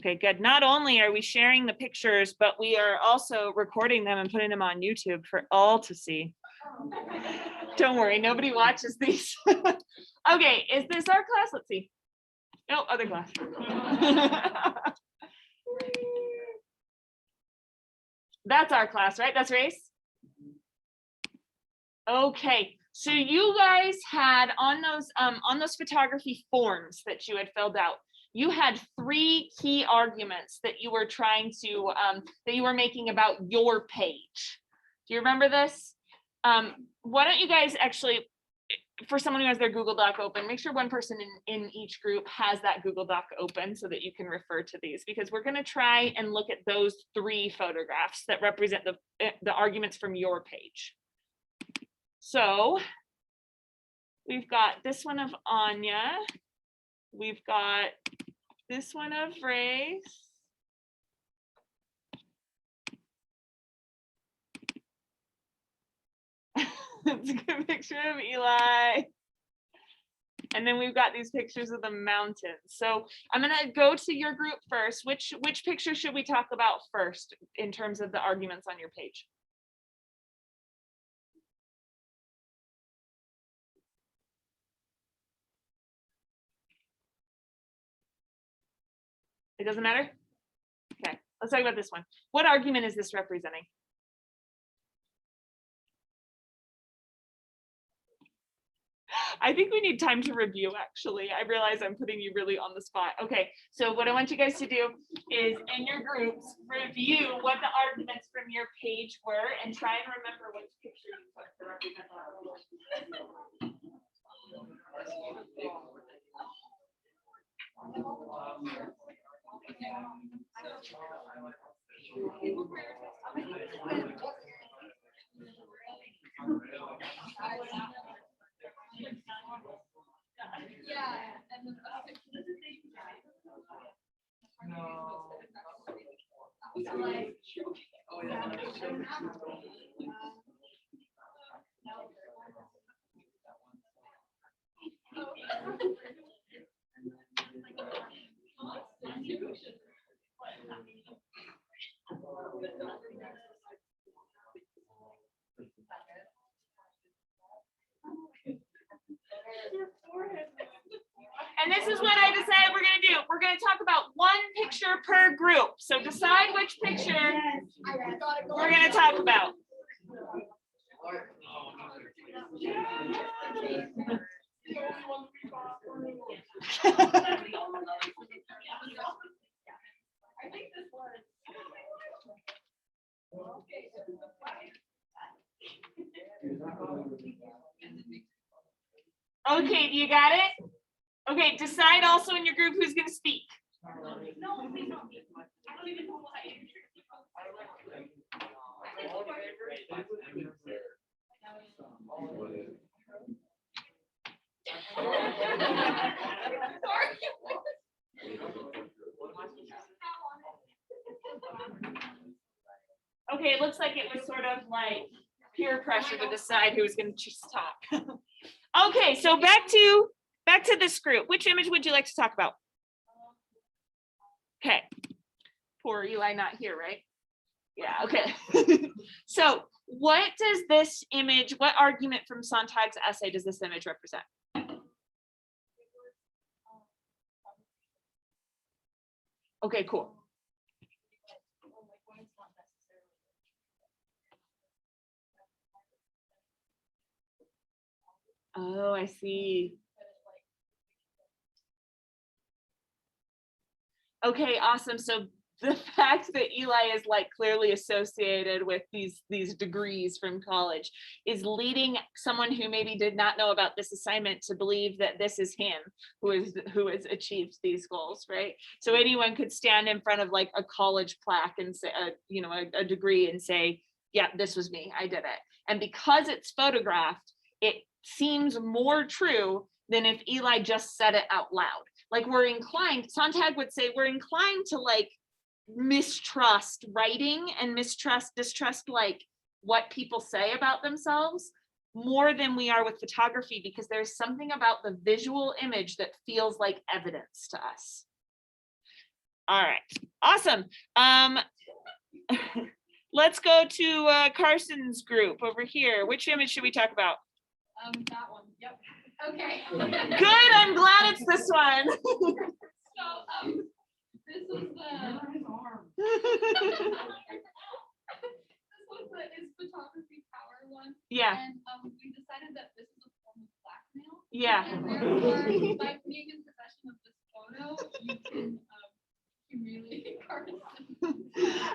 Okay, good. Not only are we sharing the pictures, but we are also recording them and putting them on YouTube for all to see. Don't worry, nobody watches these. Okay, is this our class? Let's see. No, other class. That's our class, right? That's race. Okay, so you guys had on those photography forms that you had filled out, you had 3 key arguments that you were trying to that you were making about your page. Do you remember this? Why don't you guys actually, for someone who has their Google Doc open, make sure one person in each group has that Google Doc open so that you can refer to these, because we're going to try and look at those 3 photographs that represent the arguments from your page. So we've got this one of Anya. We've got this one of Race. It's a good picture of Eli. And then we've got these pictures of the mountains. So I'm going to go to your group first. Which picture should we talk about first in terms of the arguments on your page? It doesn't matter? Okay, let's talk about this one. What argument is this representing? I think we need time to review, actually. I realize I'm putting you really on the spot. Okay, so what I want you guys to do is in your groups, review what the arguments from your page were and try and remember which picture you put to represent And this is what I decided we're going to do. We're going to talk about 1 picture per group. So decide which picture we're going to talk about. Okay, do you got it? Okay, decide also in your group who's going to speak. No, please don't. I don't even know what Okay, it looks like it was sort of like peer pressure to decide who was going to just talk. Okay, so back to this group. Which image would you like to talk about? Okay. Poor Eli not here, right? Yeah, okay. So what does this image, what argument from Sontag's essay does this image represent? Okay, cool. Oh, I see. Okay, awesome. So the fact that Eli is like clearly associated with these degrees from college is leading someone who maybe did not know about this assignment to believe that this is him who has achieved these goals, right? So anyone could stand in front of like a college plaque and say, a degree and say, yeah, this was me, I did it. And because it's photographed, it seems more true than if Eli just said it out loud. Like Sontag would say, we're inclined to like mistrust writing and distrust like what people say about themselves more than we are with photography, because there's something about the visual image that feels like evidence to us. All right, awesome. Let's go to Carson's group over here. Which image should we talk about? That one. Yep. Okay. Good, I'm glad it's this one. So, this was his photography power one. Yeah, And we decided that this is a form of blackmail. yeah. And therefore, by being in possession of this photo, you can humiliate Carson.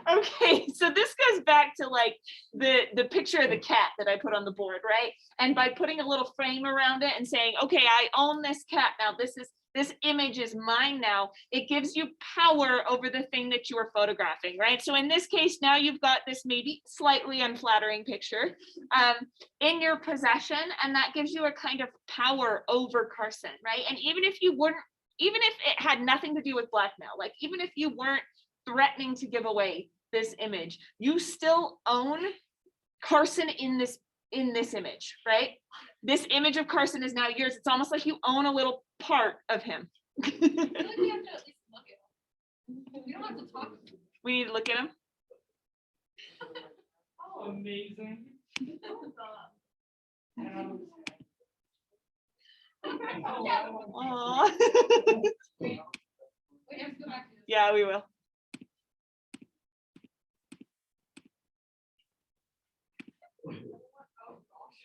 Okay, so this goes back to like the picture of the cat that I put on the board, right? And by putting a little frame around it and saying, okay, I own this cat now, this image is mine now, it gives you power over the thing that you are photographing, right? So in this case, now you've got this maybe slightly unflattering picture in your possession, and that gives you a kind of power over Carson, right? And even if it had nothing to do with blackmail, like even if you weren't threatening to give away this image, you still own Carson in this image, right? This image of Carson is now yours. It's almost like you own a little part of him. I feel like we have to at least look at him. We don't have to talk to him. We need to look at him. Amazing. Aw. Wait, I have to go back to this. Yeah, we will. Oh, gosh.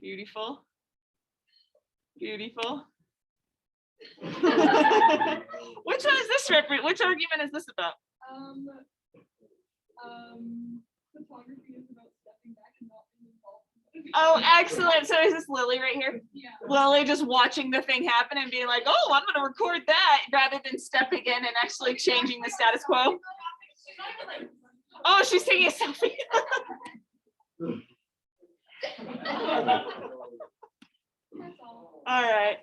Beautiful. Beautiful. Which one is this reference? Which argument is this about? Photography is about stepping back and not being involved. Oh, excellent. So is this Lily right here? Yeah. Lily just watching the thing happen and being like, oh, I'm going to record that, rather than stepping in and actually changing the status quo. Oh, she's taking a selfie. That's all. All right.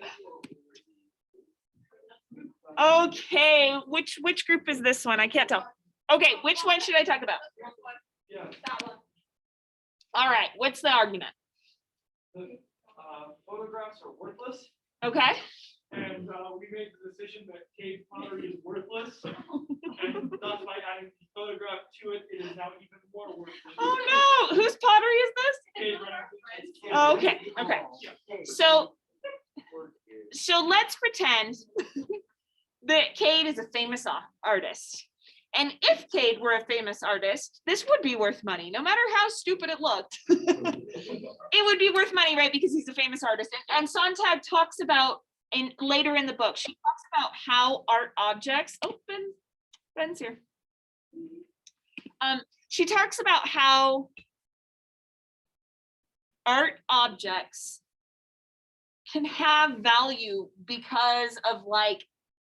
Okay, which group is this one? I can't tell. Okay, which one should I talk about? Yeah. That one. All right, what's the argument? Photographs are worthless, Okay. and we made the decision that cave pottery is worthless, and thus by adding the photograph to it, it is now even more worthless. Oh no, whose pottery is this? Cave Remington. Oh, okay, okay. So let's pretend that Cade is a famous artist. And if Cade were a famous artist, this would be worth money, no matter how stupid it looked. It would be worth money, right? Because he's a famous artist. And Sontag talks about, later in the book, she talks about how art objects, oh, Ben's here. She talks about how art objects can have value because of like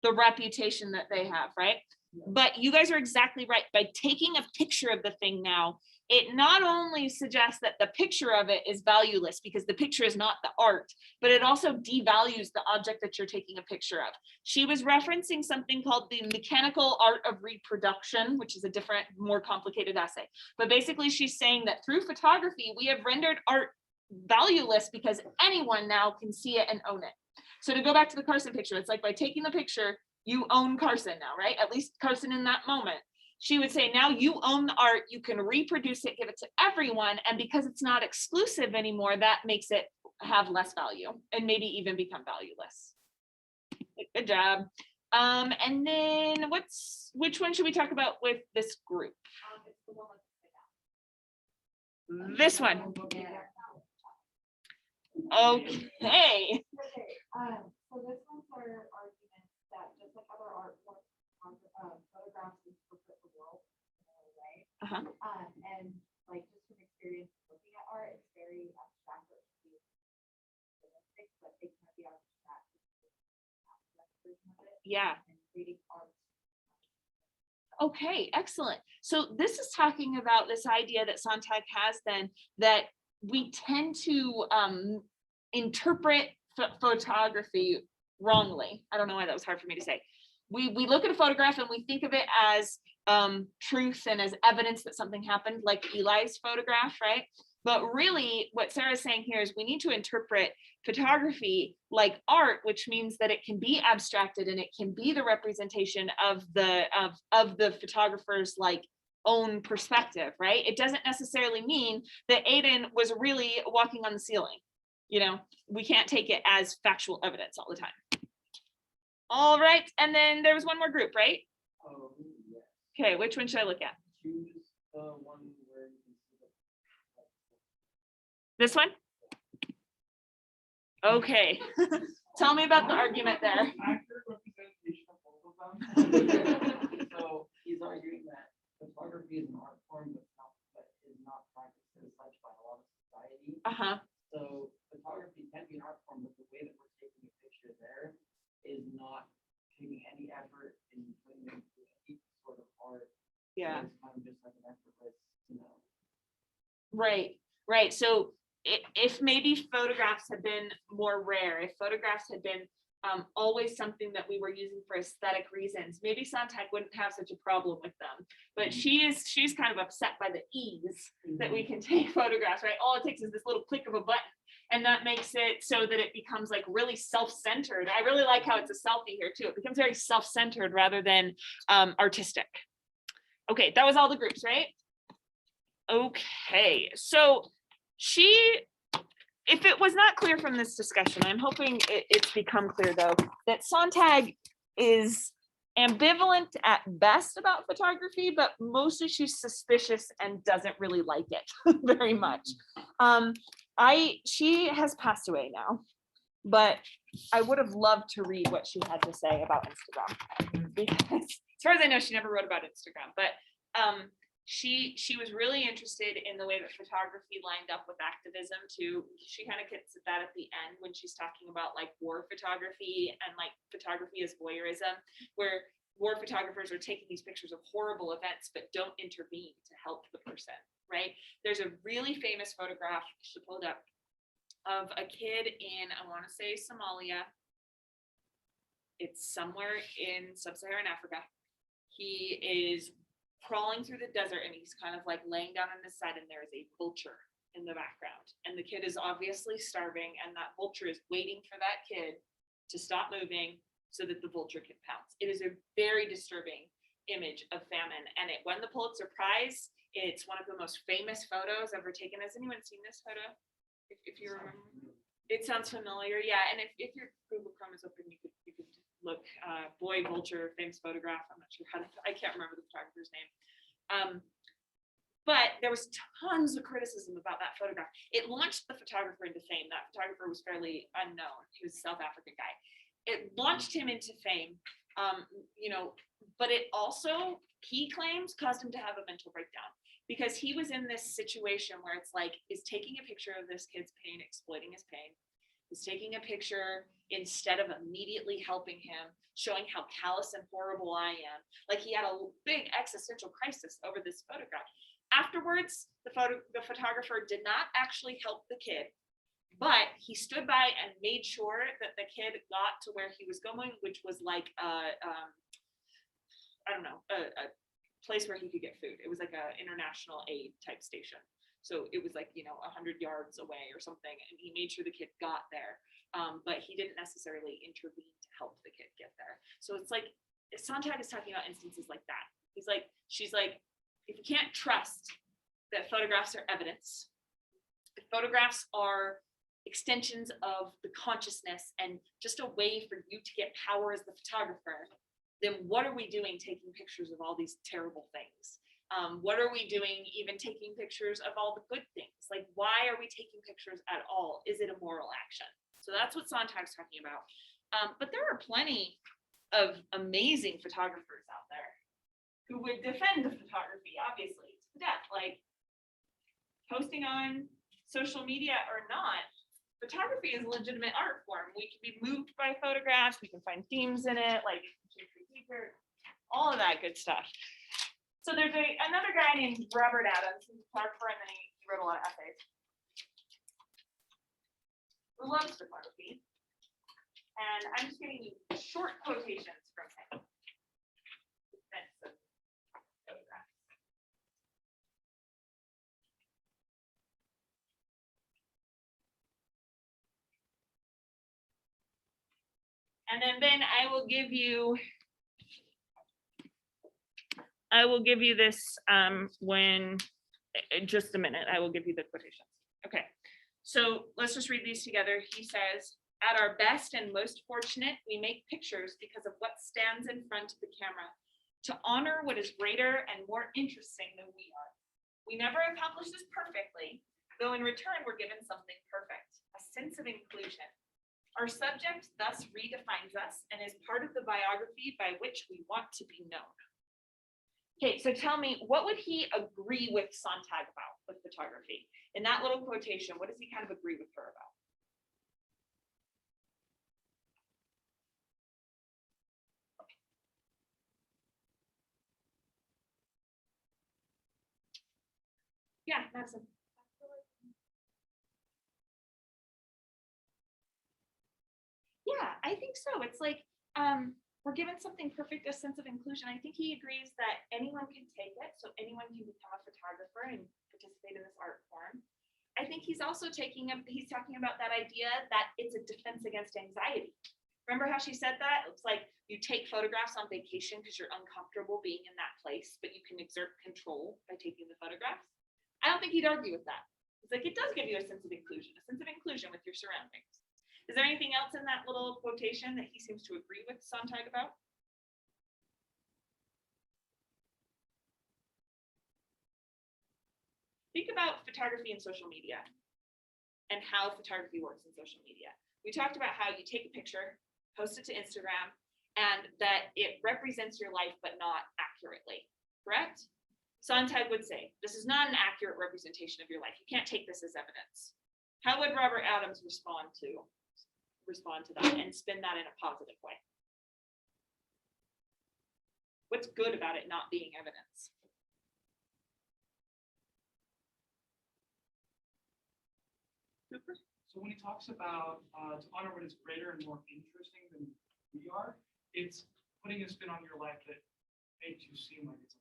the reputation that they have, right? But you guys are exactly right. By taking a picture of the thing now, it not only suggests that the picture of it is valueless because the picture is not the art, but it also devalues the object that you're taking a picture of. She was referencing something called the mechanical art of reproduction, which is a different, more complicated essay. But basically she's saying that through photography, we have rendered art valueless because anyone now can see it and own it. So to go back to the Carson picture, it's like by taking the picture, you own Carson now, right? At least Carson in that moment. She would say, now you own the art, you can reproduce it, give it to everyone. And because it's not exclusive anymore, that makes it have less value and maybe even become valueless. Good job. And then which one should we talk about with this group? This one. Okay. So this one's for arguments that just like other art photographs is perfect the world in a way. And like just from experience looking at art, it's very abstract, but it can be abstract. Yeah. And reading art. Okay, excellent. So this is talking about this idea that Sontag has then, that we tend to interpret photography wrongly. I don't know why that was hard for me to say. We look at a photograph and we think of it as truth and as evidence that something happened, like Eli's photograph, right? But really, what Sarah's saying here is we need to interpret photography like art, which means that it can be abstracted and it can be the representation of the photographer's like own perspective, right? It doesn't necessarily mean that Aiden was really walking on the ceiling. You know, we can't take it as factual evidence all the time. All right, and then there was one more group, right? Oh, yes. Okay, which one should I look at? Choose the one where you can see the. This one? Okay. Tell me about the argument there. Accurate representation of both of them. So he's arguing that photography is an art form, but is not practiced as such by a lot of society. Uh-huh. So photography can be an art form, but the way that we're taking a picture there is not taking any effort in putting it into any sort of art. So Yeah. it's kind of just like an effortless, you know. Right, right. So if maybe photographs had been more rare, if photographs had been always something that we were using for aesthetic reasons, maybe Sontag wouldn't have such a problem with them. But she's kind of upset by the ease that we can take photographs, right? All it takes is this little click of a button. And that makes it so that it becomes like really self-centered. I really like how it's a selfie here too. It becomes very self-centered rather than artistic. Okay, that was all the groups, right? Okay, so if it was not clear from this discussion, I'm hoping it's become clear though, that Sontag is ambivalent at best about photography, but mostly she's suspicious and doesn't really like it very much. She has passed away now, but I would have loved to read what she had to say about Instagram, because as far as I know, she never wrote about Instagram, but she was really interested in the way that photography lined up with activism too. She kind of gets at that at the end when she's talking about like war photography and like photography as voyeurism, where war photographers are taking these pictures of horrible events but don't intervene to help the person, right? There's a really famous photograph she pulled up of a kid in, I want to say Somalia. It's somewhere in sub-Saharan Africa. He is crawling through the desert and he's kind of like laying down on his side and there is a vulture in the background and the kid is obviously starving and that vulture is waiting for that kid to stop moving so that the vulture can pounce. It is a very disturbing image of famine and it won the Pulitzer Prize. It's one of the most famous photos ever taken. Has anyone seen this photo? If you remember, it sounds familiar. Yeah, and if your Google Chrome is open, you could look boy vulture famous photograph. I'm not sure I can't remember the photographer's name. But there was tons of criticism about that photograph. It launched the photographer into fame. That photographer was fairly unknown. He was a South African guy. It launched him into fame, but it also, he claims, caused him to have a mental breakdown because he was in this situation where it's like, is taking a picture of this kid's pain, exploiting his pain, is taking a picture instead of immediately helping him, showing how callous and horrible I am. Like he had a big existential crisis over this photograph. Afterwards, the photographer did not actually help the kid, but he stood by and made sure that the kid got to where he was going, which was like a place where he could get food. It was like an international aid type station. So it was like, 100 yards away or something. And he made sure the kid got there. But he didn't necessarily intervene to help the kid get there. So it's like, Sontag is talking about instances like that. She's like, if you can't trust that photographs are evidence, if photographs are extensions of the consciousness and just a way for you to get power as the photographer, then what are we doing taking pictures of all these terrible things? What are we doing even taking pictures of all the good things? Like, why are we taking pictures at all? Is it a moral action? So that's what Sontag's talking about. But there are plenty of amazing photographers out there who would defend the photography, obviously, to death. Like, posting on social media or not, photography is a legitimate art form. We can be moved by photographs. We can find themes in it, like all of that good stuff. So there's another guy named Robert Adams, who's a photographer, and then he wrote a lot of essays, who loves photography. And I'm just giving you short quotations from him. And then Ben, I will give you this when, just a minute, I will give you the quotations. Okay, so let's just read these together. He says, at our best and most fortunate, we make pictures because of what stands in front of the camera, to honor what is greater and more interesting than we are. We never accomplish this perfectly, though in return we're given something perfect, a sense of inclusion. Our subject thus redefines us and is part of the biography by which we want to be known. Okay, so tell me, what would he agree with Sontag about with photography? In that little quotation, what does he kind of agree with her about? Yeah, Madison. Yeah, I think so. It's like we're given something perfect, a sense of inclusion. I think he agrees that anyone can take it, so anyone can become a photographer and participate in this art form. I think he's also talking about that idea that it's a defense against anxiety. Remember how she said that? It's like you take photographs on vacation because you're uncomfortable being in that place, but you can exert control by taking the photographs. I don't think he'd argue with that. It's like it does give you a sense of inclusion with your surroundings. Is there anything else in that little quotation that he seems to agree with Sontag about? Think about photography and social media and how photography works in social media. We talked about how you take a picture, post it to Instagram, and that it represents your life, but not accurately, correct? Sontag would say, this is not an accurate representation of your life. You can't take this as evidence. How would Robert Adams respond to that and spin that in a positive way? What's good about it not being evidence? So when he talks about to honor what is greater and more interesting than we are, it's putting a spin on your life that makes you seem like it's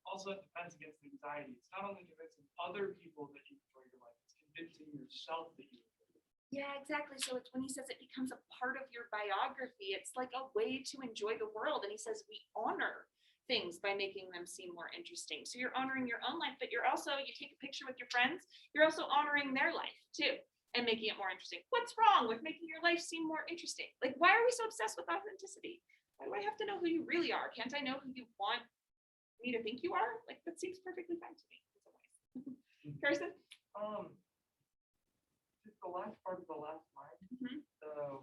also a defense against anxiety. It's not only convincing other people that you enjoy your life, it's convincing yourself that you enjoy it. Yeah, exactly. So it's when he says it becomes a part of your biography, it's like a way to enjoy the world. And he says we honor things by making them seem more interesting. So you're honoring your own life, but you take a picture with your friends, you're also honoring their life too and making it more interesting. What's wrong with making your life seem more interesting? Like, why are we so obsessed with authenticity? Why do I have to know who you really are? Can't I know who you want me to think you are? Like, that seems perfectly fine to me in some ways. Carson? Just the last part of the last line, the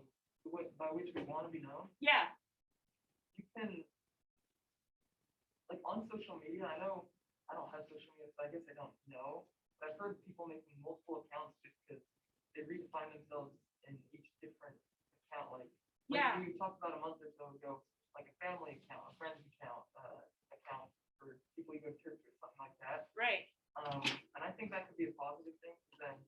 way by which we want to be known. Yeah. You can, like on social media, I know I don't have social media, so I guess I don't know. But I've heard people making multiple accounts just because they redefine themselves in each different account. Like we talked about a month or so ago, like a family account, a friend's account, account for people you go to church or something like that. Right. And I think that could be a positive thing because then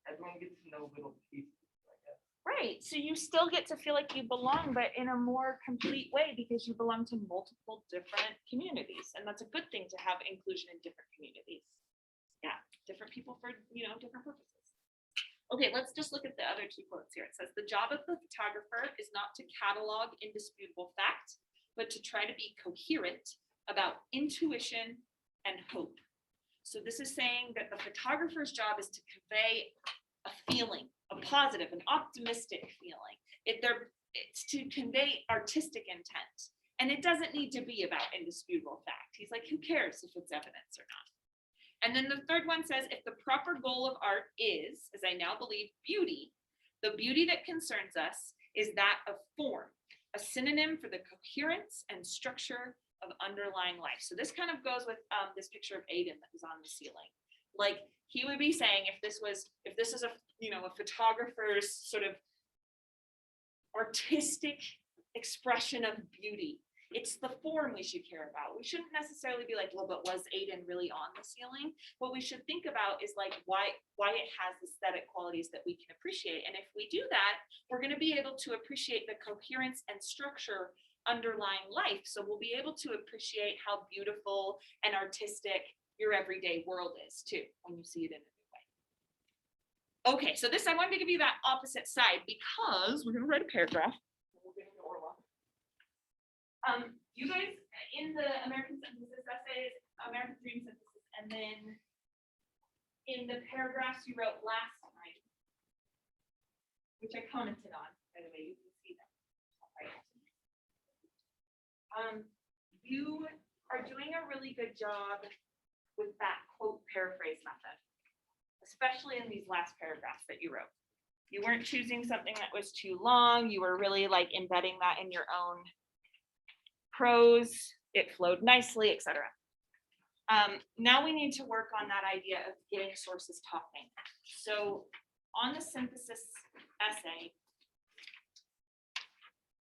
everyone gets to know little pieces, I guess. Right. So you still get to feel like you belong, but in a more complete way because you belong to multiple different communities. And that's a good thing to have inclusion in different communities. Yeah. Different people for, different purposes. Okay, let's just look at the other two quotes here. It says, the job of the photographer is not to catalog indisputable fact, but to try to be coherent about intuition and hope. So this is saying that the photographer's job is to convey a feeling, a positive, an optimistic feeling. It's to convey artistic intent. And it doesn't need to be about indisputable fact. He's like, who cares if it's evidence or not? And then the third one says, if the proper goal of art is, as I now believe, beauty, the beauty that concerns us is that of form, a synonym for the coherence and structure of underlying life. So this kind of goes with this picture of Aiden that was on the ceiling. Like he would be saying, if this is a photographer's sort of artistic expression of beauty, it's the form we should care about. We shouldn't necessarily be like, well, but was Aiden really on the ceiling? What we should think about is like why it has aesthetic qualities that we can appreciate. And if we do that, we're going to be able to appreciate the coherence and structure underlying life. So we'll be able to appreciate how beautiful and artistic your everyday world is too, when you see it in a new way. Okay, so I wanted to give you that opposite side because we're going to write a paragraph. We'll you guys, in the American Synthesis essays, American Dream Synthesis, and then in the paragraphs you wrote last time, which I commented on, by the way, you can see them. You are doing a really good job with that quote paraphrase method, especially in these last paragraphs that you wrote. You weren't choosing something that was too long. You were really like embedding that in your own prose. It flowed nicely, etc. Now we need to work on that idea of getting sources talking. So on the synthesis essay,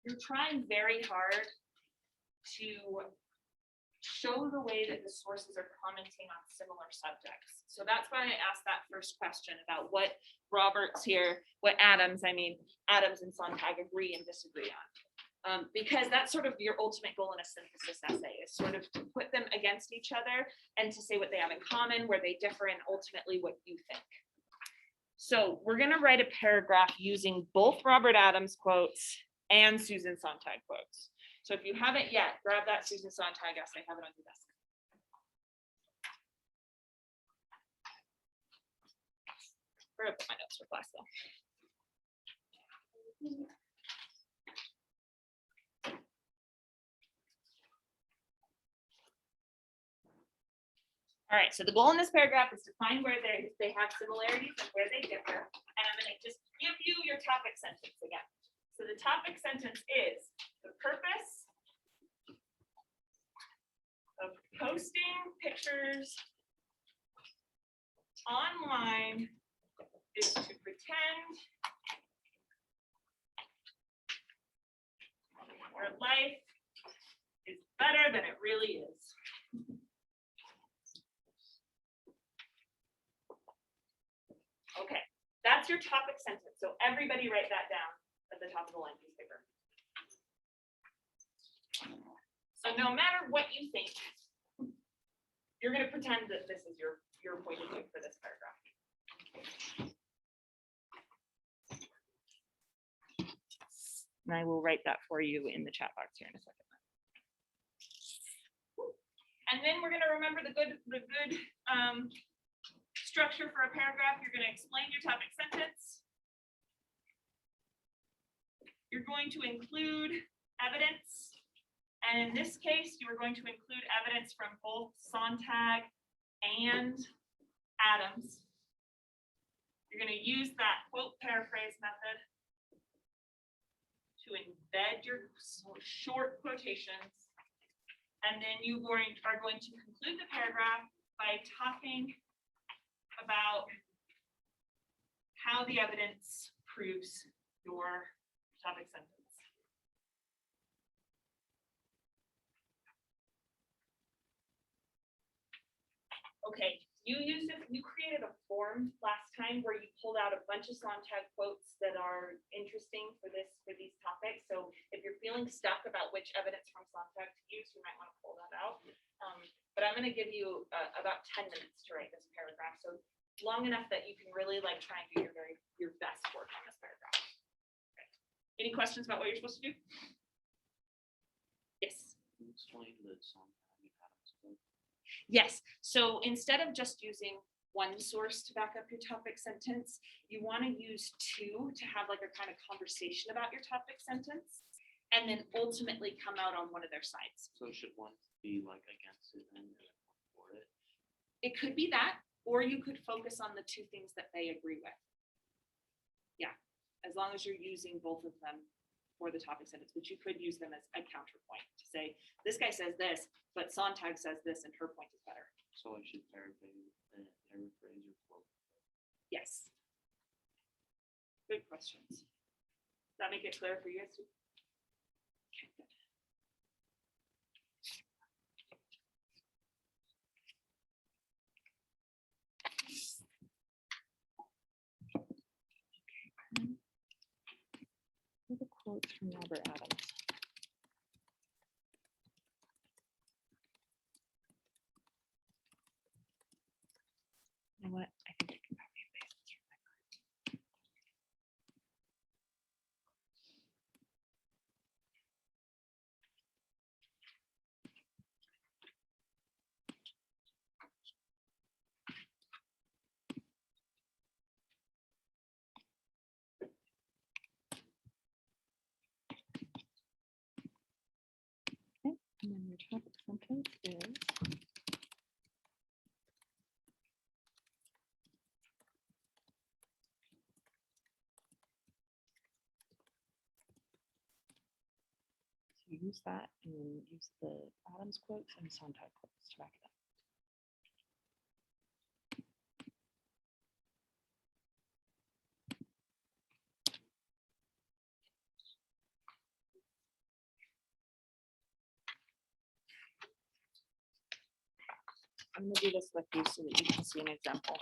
you're trying very hard to show the way that the sources are commenting on similar subjects. So that's why I asked that first question about what Roberts here, Adams and Sontag agree and disagree on. Because that's sort of your ultimate goal in a synthesis essay, is sort of to put them against each other and to say what they have in common, where they differ, and ultimately what you think. So we're going to write a paragraph using both Robert Adams quotes and Susan Sontag quotes. So if you haven't yet, grab that Susan Sontag essay, have it on your desk. Where are my notes for class though? All right, so the goal in this paragraph is to find where they have similarities and where they differ. And I'm going to just give you your topic sentence again. So the topic sentence is: the purpose of posting pictures online is to pretend your life is better than it really is. Okay, that's your topic sentence. So everybody write that down at the top of the line piece of paper. So no matter what you think, you're going to pretend that this is your point of view for this paragraph. And I will write that for you in the chat box here in a second. And then we're going to remember the good structure for a paragraph. You're going to explain your topic sentence. You're going to include evidence. And in this case, you are going to include evidence from both Sontag and Adams. You're going to use that quote paraphrase method to embed your short quotations. And then you are going to conclude the paragraph by talking about how the evidence proves your topic sentence. Okay, you created a form last time where you pulled out a bunch of Sontag quotes that are interesting for these topics. So if you're feeling stuck about which evidence from Sontag to use, you might want to pull that out. But I'm going to give you about 10 minutes to write this paragraph. So long enough that you can really like try and do your best work on this paragraph. Okay. Any questions about what you're supposed to do? Yes. Can you explain the Sontag and Adams quote? Yes. So instead of just using one source to back up your topic sentence, you want to use two to have like a kind of conversation about your topic sentence, and then ultimately come out on one of their sides. So should one be like against it and the other one for it? It could be that, or you could focus on the two things that they agree with. Yeah, as long as you're using both of them for the topic sentence, but you could use them as a counterpoint to say, this guy says this, but Sontag says this, and her point is better. So I should paraphrase or quote. Yes. Good questions. Does that make it clear for you guys too? Okay, good. What are the quotes from Robert Adams? You know what? I think I can copy and paste this from my phone. And then your topic sentence is. So use that and then use the Adams quotes and Sontag quotes to back it up. I'm gonna do this with you so that you can see an example.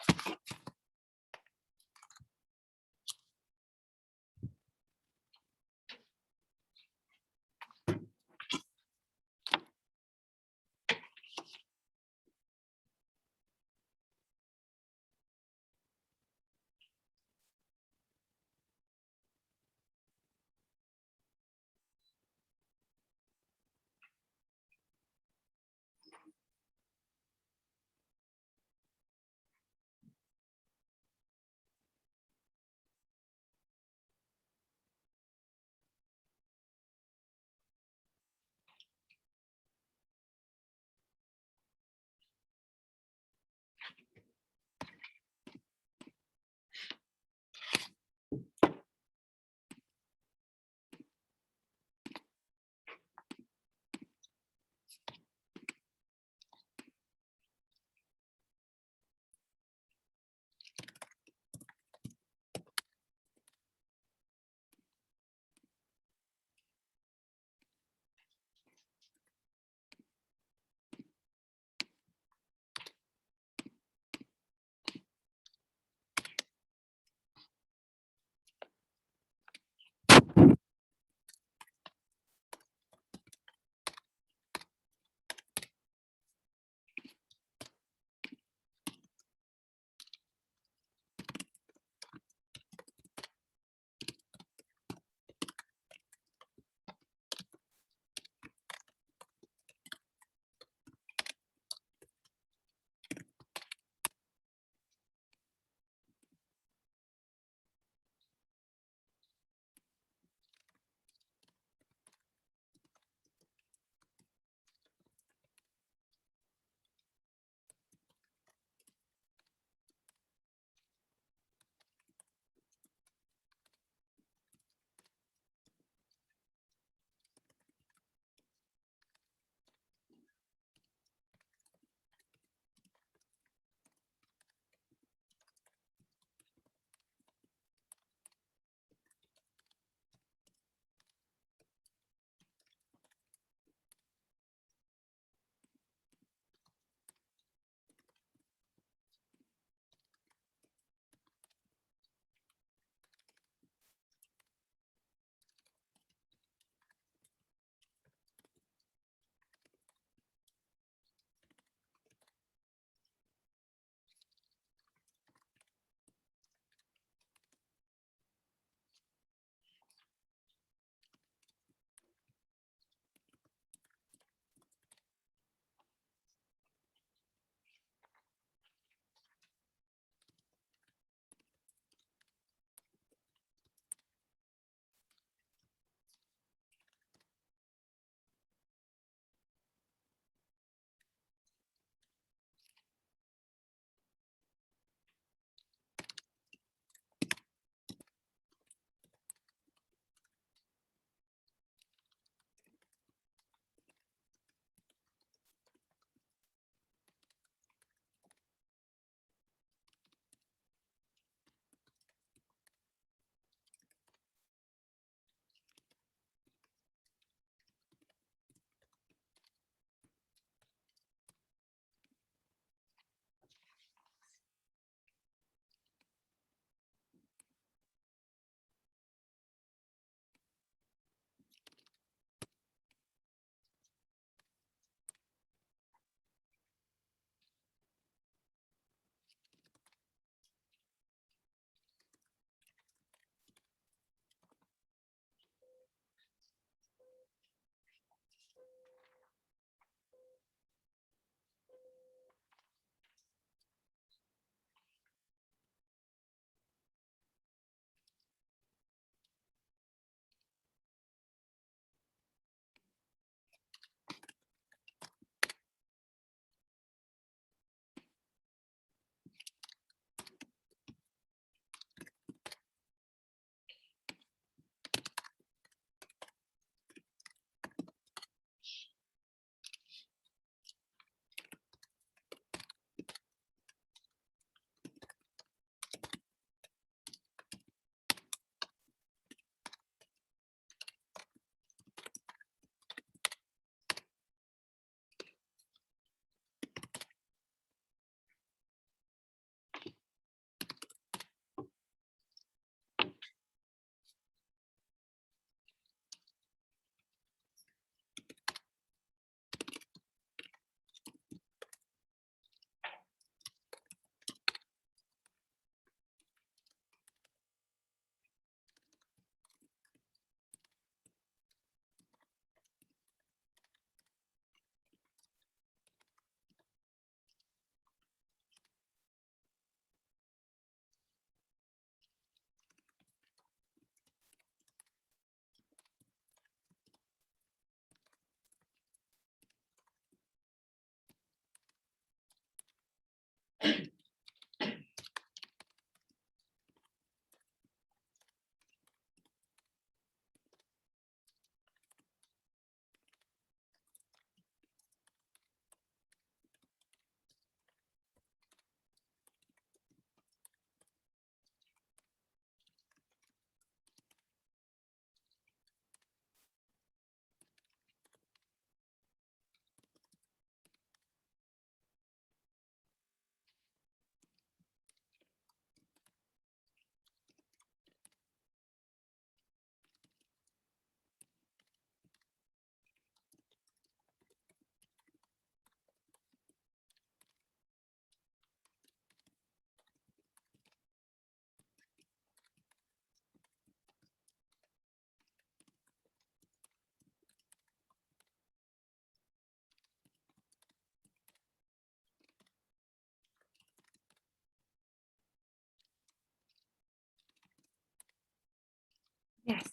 Yes.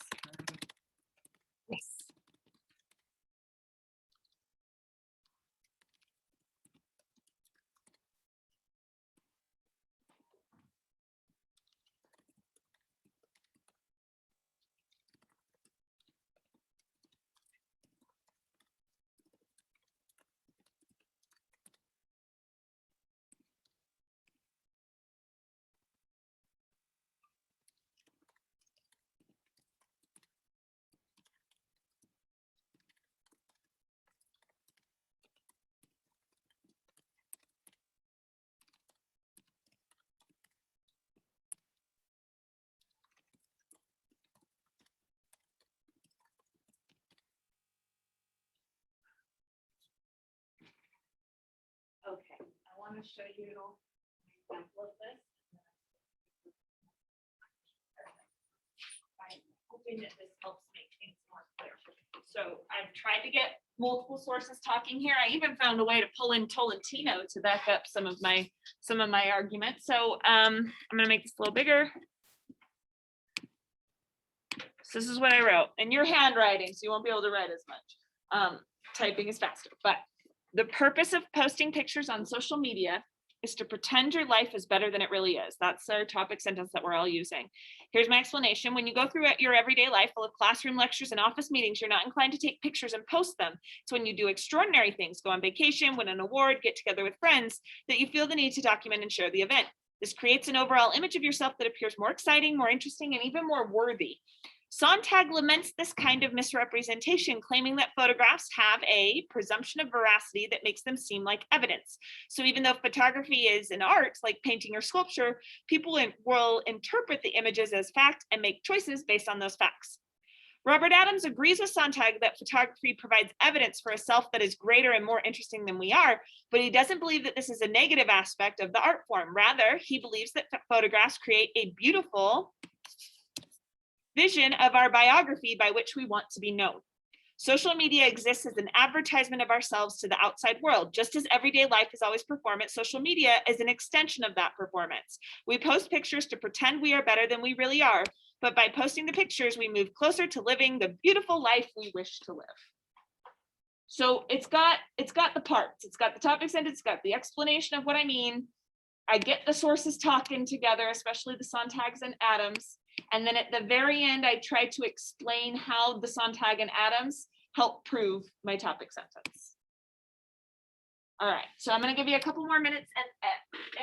Yes. Okay, I want to show you an example of this. I'm hoping that this helps make things more clear. So I've tried to get multiple sources talking here. I even found a way to pull in Tolentino to back up some of my arguments. So I'm gonna make this a little bigger. So this is what I wrote, and your handwriting, so you won't be able to write as much. Typing is faster, but the purpose of posting pictures on social media is to pretend your life is better than it really is. That's our topic sentence that we're all using. Here's my explanation. When you go through your everyday life full of classroom lectures and office meetings, you're not inclined to take pictures and post them. It's when you do extraordinary things, go on vacation, win an award, get together with friends, that you feel the need to document and share the event. This creates an overall image of yourself that appears more exciting, more interesting, and even more worthy. Sontag laments this kind of misrepresentation, claiming that photographs have a presumption of veracity that makes them seem like evidence. So even though photography is an art, like painting or sculpture, people will interpret the images as fact and make choices based on those facts. Robert Adams agrees with Sontag that photography provides evidence for a self that is greater and more interesting than we are, but he doesn't believe that this is a negative aspect of the art form. Rather, he believes that photographs create a beautiful vision of our biography by which we want to be known. Social media exists as an advertisement of ourselves to the outside world. Just as everyday life is always performance, social media is an extension of that performance. We post pictures to pretend we are better than we really are, but by posting the pictures, we move closer to living the beautiful life we wish to live. So it's got the parts. It's got the topic sentence, it's got the explanation of what I mean. I get the sources talking together, especially the Sontags and Adams. And then at the very end, I try to explain how the Sontag and Adams help prove my topic sentence. All right, so I'm going to give you a couple more minutes. And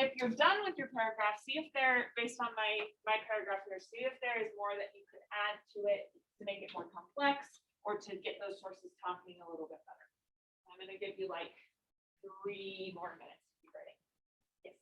if you're done with your paragraph, see if there, based on my paragraph here, see if there is more that you could add to it to make it more complex or to get those sources talking a little bit better. I'm going to give you like 3 more minutes to be ready. Yes.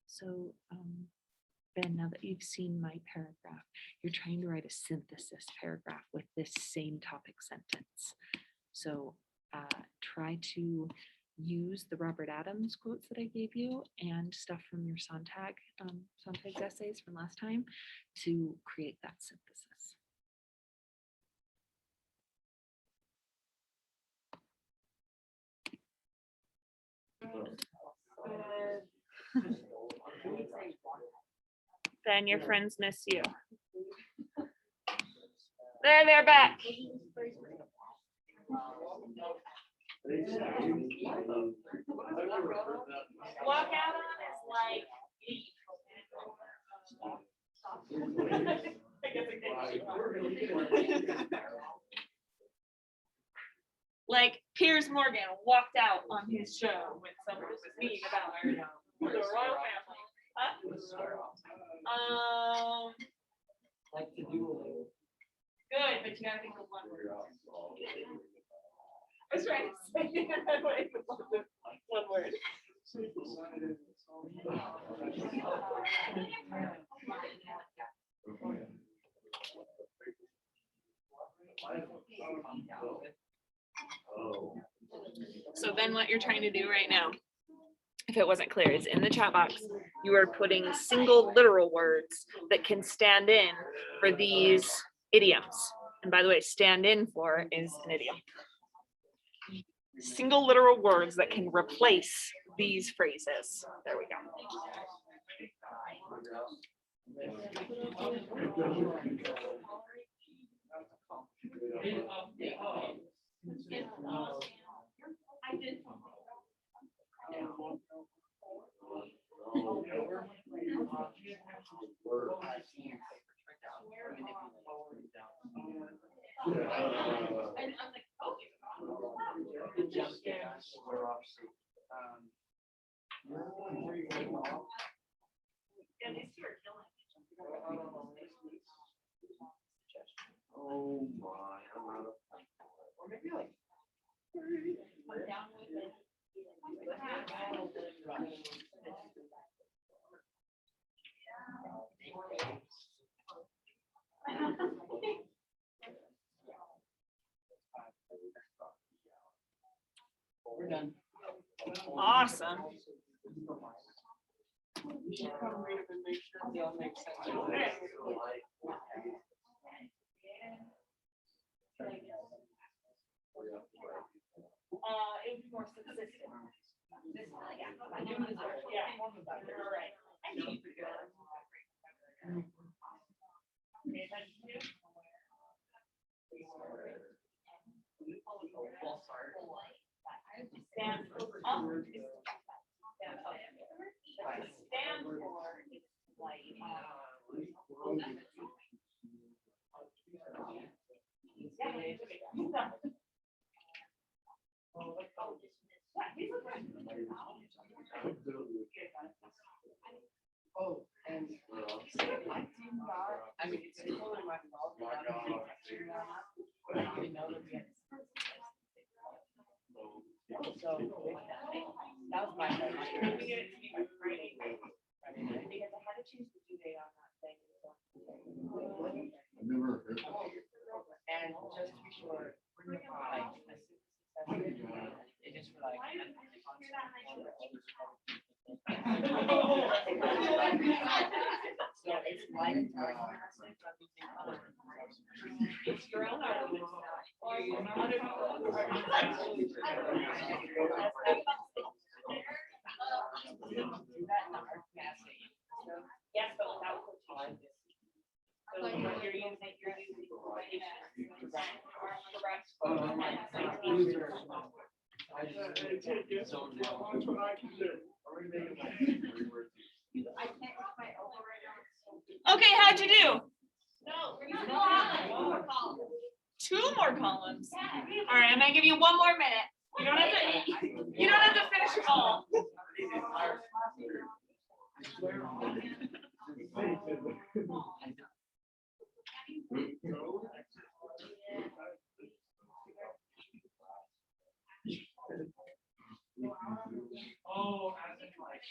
So, Ben, now that you've seen my paragraph, you're trying to write a synthesis paragraph with this same topic sentence. So try to use the Robert Adams quotes that I gave you and stuff from your Sontag's essays from last time to create that synthesis. Ben, your friends miss you. They're back. Walk out on is like Like Piers Morgan walked out on his show when someone was mean about the royal family. Huh? Like to do. Good, but you gotta think of one word. I was trying to say it that way, but one word. So then what you're trying to do right now, if it wasn't clear, is in the chat box, you are putting single literal words that can stand in for these idioms. And by the way, stand in for is an idiom. Single literal words that can replace these phrases. There we go. Oh my, I'm out of. Or maybe like. We're done. Awesome. You should come read them and make sure they all make sense. It would be more consistent. Stand for Oh, and I mean, it's totally my fault. But I didn't know that we had. So that was my fault. Because I had to choose the due date on that thing. I've never heard. And just to be sure, bring the like, it just for like. So it's like. It's your own argument. Or you yes, but without quotation. So you're using, okay, how'd you do? No, we're using not. Two more columns. All right, I'm gonna give you one more minute. You don't have to finish them all. Oh, as in like.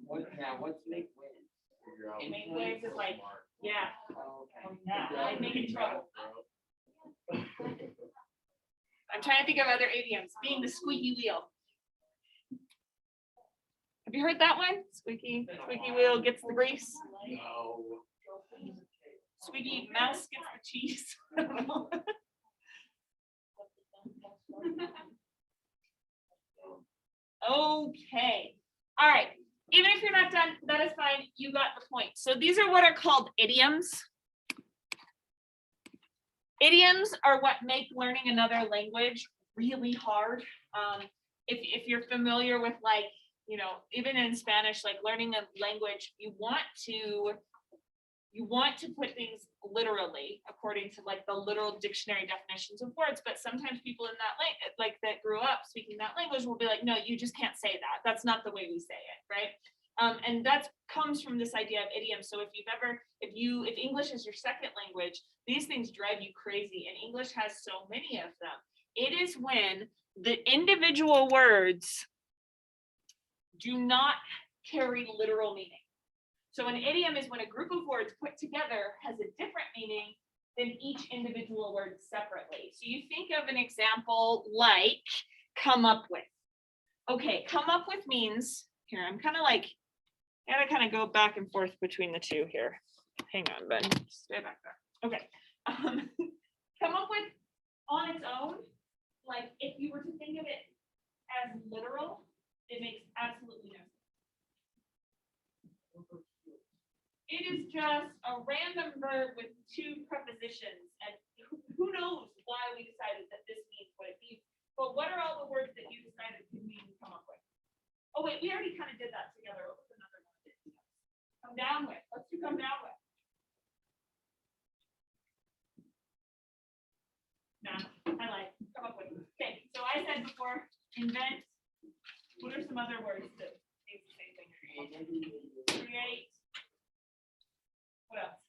What's make wins? Make waves is like, yeah, Okay. yeah, I make it trouble. I'm trying to think of other idioms. Being the squeaky wheel. Have you heard that one? Squeaky wheel gets the grease. No. Squeaky mouse gets the cheese. I don't know. Okay. All right. Even if you're not done, that is fine. You got the point. So these are what are called idioms. Idioms are what make learning another language really hard. If you're familiar with, like, you know, even in Spanish, like learning a language, you want to you want to put things literally according to like the literal dictionary definitions of words, but sometimes people in that like that grew up speaking that language will be like, no, you just can't say that. That's not the way we say it, right? And that comes from this idea of idioms. So if English is your second language, these things drive you crazy, and English has so many of them. It is when the individual words do not carry literal meaning. So an idiom is when a group of words put together has a different meaning than each individual word separately. So you think of an example like come up with. Okay, come up with means, here, I'm kind of like, gotta kind of go back and forth between the two here. Hang on, Ben, stay back there. Okay. Come up with on its own, like if you were to think of it as literal, it makes absolutely no sense. It is just a random verb with two prepositions, and who knows why we decided that this means what it means. But what are all the words that you decided to mean come up with? Oh wait, we already kind of did that together. What was another one? Come down with. Let's do come down with. Nah, I like come up with. Okay, so I said before, invent. What are some other words that say the same thing? Create. What else?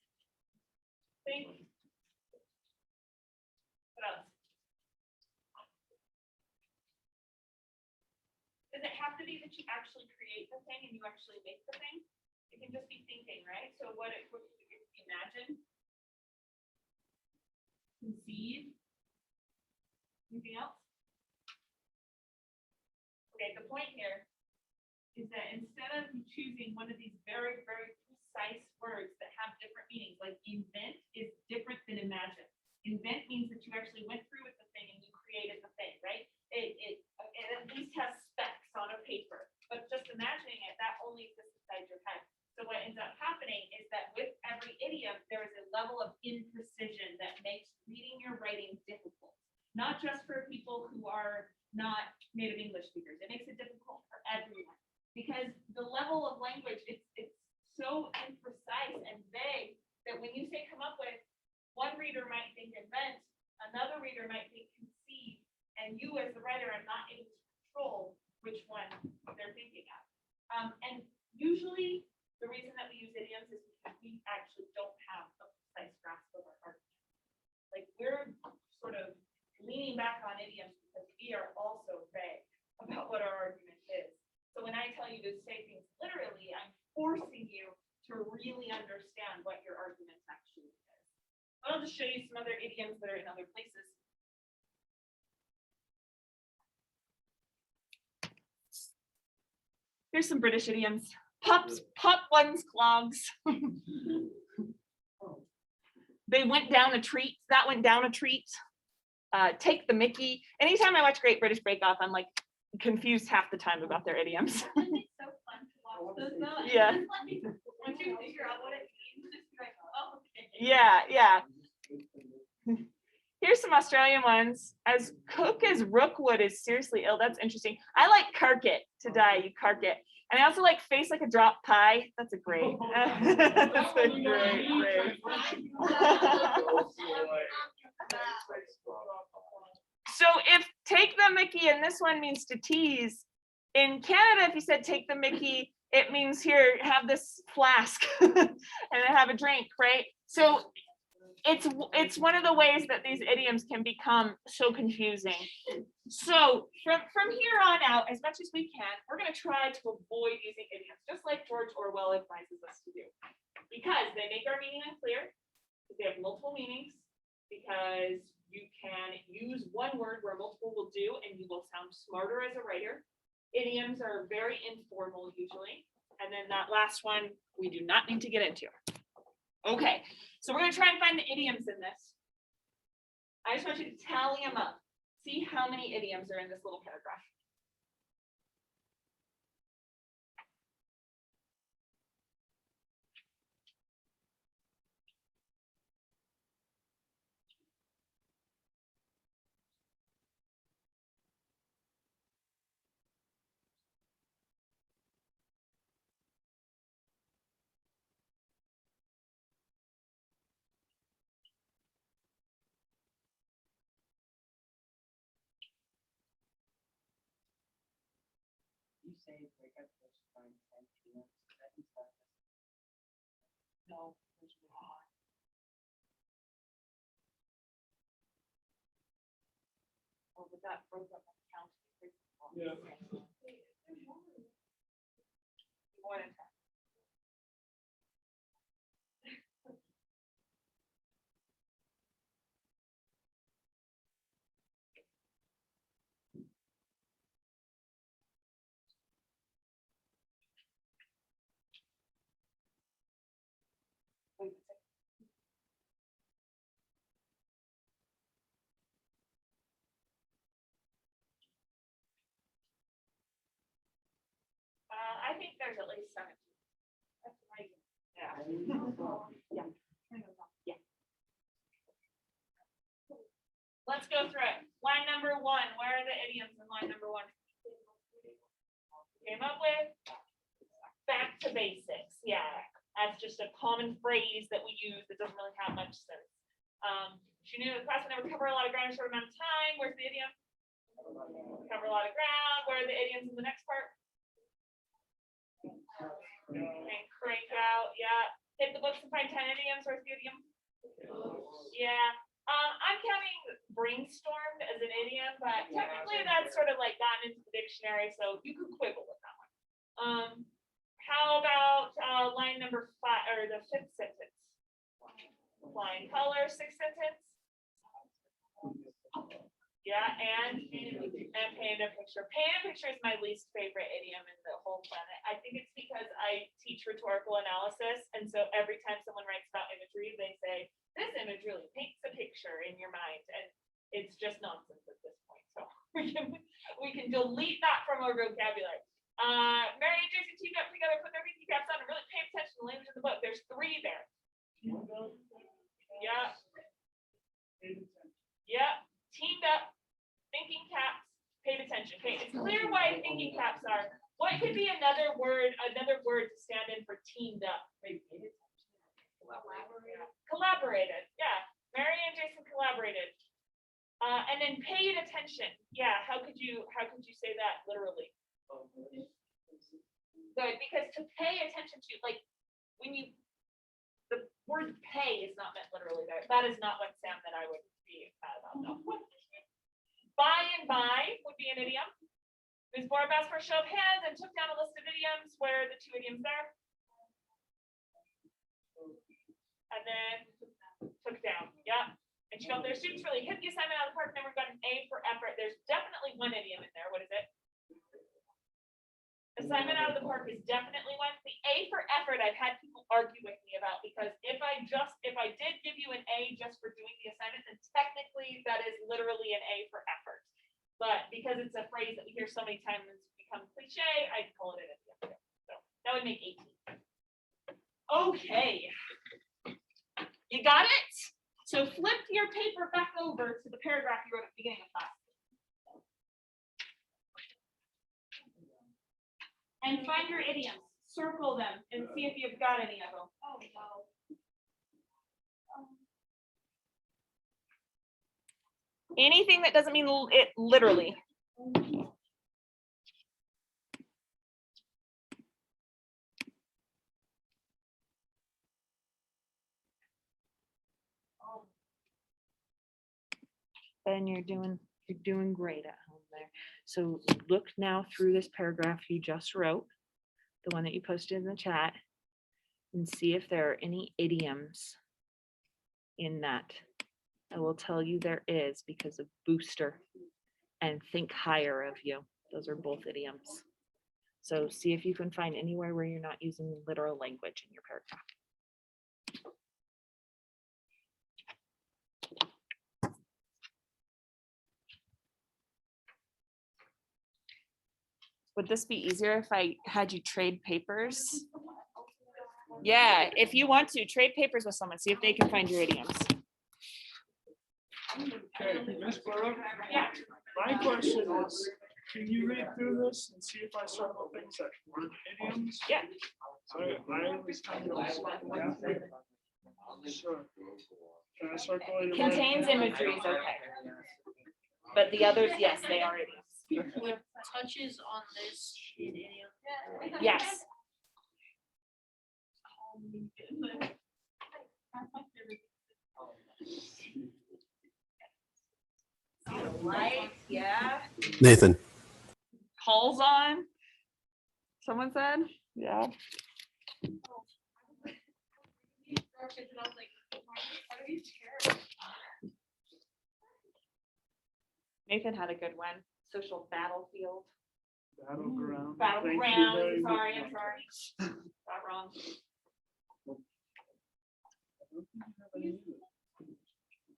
Think. What else? Does it have to be that you actually create the thing and you actually make the thing? It can just be thinking, right? So what it would imagine, conceive. Anything else? Okay, the point here is that instead of choosing one of these very, very precise words that have different meanings, like invent is different than imagine. Invent means that you actually went through with the thing and you created the thing, right? It at least has specs on a paper, but just imagining it, that only exists inside your head. So what ends up happening is that with every idiom, there is a level of imprecision that makes reading your writing difficult. Not just for people who are not native English speakers. It makes it difficult for everyone because the level of language, it's so imprecise and vague that when you say come up with, one reader might think invent, another reader might think conceive, and you as the writer are not able to control which one they're thinking of. And usually the reason that we use idioms is because we actually don't have a precise grasp of our argument. Like we're sort of leaning back on idioms because we are also vague about what our argument is. So when I tell you to say things literally, I'm forcing you to really understand what your argument actually is. But I'll just show you some other idioms that are in other places. Here's some British idioms. Pup one's clogs. They went down a treat. That went down a treat. Take the Mickey. Anytime I watch Great British Bake Off, I'm like confused half the time about their idioms. It's so fun to watch those though. and Yeah. just like, once you figure out what it means, just be like, oh, okay. Yeah. Here's some Australian ones. As cook as Rookwood is seriously ill. That's interesting. I like cark it to die. You cark it. And I also like face like a drop pie. That's a great. That's a great. So if take the Mickey and this one means to tease, in Canada, if you said take the Mickey, it means here, have this flask and have a drink, right? So it's one of the ways that these idioms can become so confusing. So from here on out, as much as we can, we're going to try to avoid using idioms, just like George Orwell advises us to do, because they make our meaning unclear, they have multiple meanings, because you can use one word where multiple will do, and you will sound smarter as a writer. Idioms are very informal usually. And then that last one, we do not need to get into. Okay, so we're going to try and find the idioms in this. I just want you to tally them up. See how many idioms are in this little paragraph. No. Oh, but that broke up my count. Yeah. More than 10. I think there's at least 17. That's right. Yeah. Yeah. Yeah. Let's go through it. Line number 1, where are the idioms in line number 1? Came up with back to basics. Yeah, that's just a common phrase that we use that doesn't really have much sense. She knew the class would never cover a lot of ground in a short amount of time. Where's the idiom? Cover a lot of ground. Where are the idioms in the next part? And crank out. Yeah. Hit the books and find 10 idioms. Where's the idiom? Yeah. I'm counting brainstormed as an idiom, but technically that's sort of like gotten into the dictionary, so you could quibble with that one. How about line number 5 or the 5th sentence? Flying color, 6th sentence. Yeah, and paint a picture. Paint a picture is my least favorite idiom in the whole planet. I think it's because I teach rhetorical analysis, and so every time someone writes about imagery, they say, this image really paints a picture in your mind, and it's just nonsense at this point. So we can delete that from our vocabulary. Mary and Jason teamed up together, put their thinking caps on, and really pay attention to the language in the book. There's 3 there. Yeah. Yeah. Teamed up, thinking caps, paid attention. Okay, it's clear why thinking caps are. What could be another word to stand in for teamed up? Collaborated. Yeah. Mary and Jason collaborated. And then paid attention. Yeah, how could you say that literally? Good, because to pay attention to, like, the word pay is not meant literally there. That is not what Sam that I would be mad about. No. By and by would be an idiom. Ms. Borb asked for a show of hands and took down a list of idioms. Where are the 2 idioms there? And then took down. Yeah. And she felt their students really hit the assignment out of the park and never got an A for effort. There's definitely one idiom in there. What is it? Assignment out of the park is definitely one. The A for effort I've had people argue with me about, because if I did give you an A just for doing the assignment, then technically that is literally an A for effort. But because it's a phrase that we hear so many times it's become cliche, I call it an idiom. So that would make 18. Okay. You got it? So flip your paper back over to the paragraph you wrote at the beginning of class. And find your idioms, circle them, and see if you've got any of them. Oh, no. Anything that doesn't mean it literally. Ben, you're doing great at home there. So look now through this paragraph you just wrote, the one that you posted in the chat, and see if there are any idioms in that. I will tell you there is, because of booster and think higher of you. Those are both idioms. So see if you can find anywhere where you're not using literal language in your paragraph. Would this be easier if I had you trade papers? Yeah, if you want to, trade papers with someone, see if they can find your idioms. Okay, Ms. Burrow, Yeah. my question is, can you read through this and see if I circle things that weren't idioms? Yeah. I was kind of. Sure. Can I circle it? Contains imagery is okay. But the others, yes, they are idioms. touches on this in any of Yes. Light, yeah. Nathan. Calls on. Someone said, yeah. Instructions, and I was like, how do you care? Nathan had a good one. Social battlefield. Battleground. Battleground, sorry, I'm sorry. Got wrong.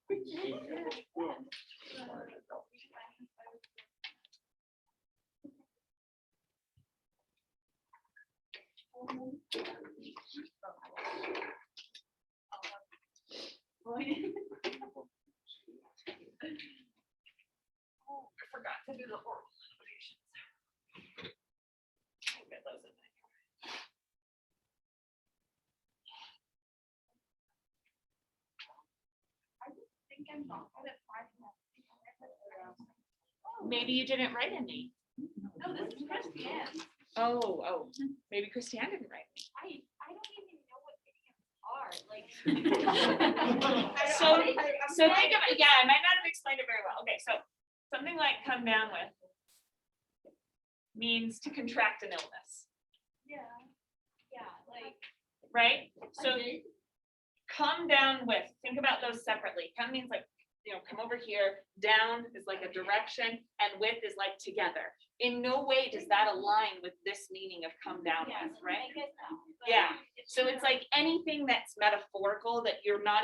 I forgot to do the oral notations. I'll get those in there. think I'm not good at finding that. Maybe you didn't write any. No, this is Christiane. Oh, maybe Christiane didn't write any. I don't even know what idioms are, like. So think of it, yeah, I might not have explained it very well. Okay, so something like come down with means to contract an illness, Yeah, like. right? So come down with, think about those separately. Come means like, come over here, down is like a direction, and with is like together. In no way does that align with this meaning of come down with, right? Yeah, so it's like anything that's metaphorical that you're not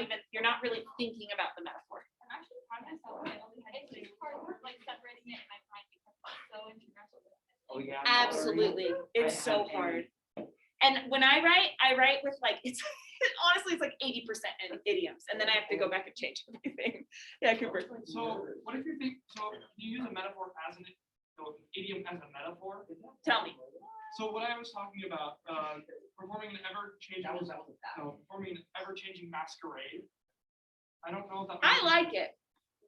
really thinking about the metaphor. I'm actually proud of myself. It's hard, like separating it in my mind because it's so integral. Oh, yeah. Absolutely, it's so hard. And when I write with like, it's honestly, it's like 80% in idioms, and then I have to go back and change everything. Yeah, Cooper. So what if you think, so you use a metaphor as an idiom as a metaphor? Tell me. So what I was talking about, performing an ever-changing masquerade. I don't know if that. I like it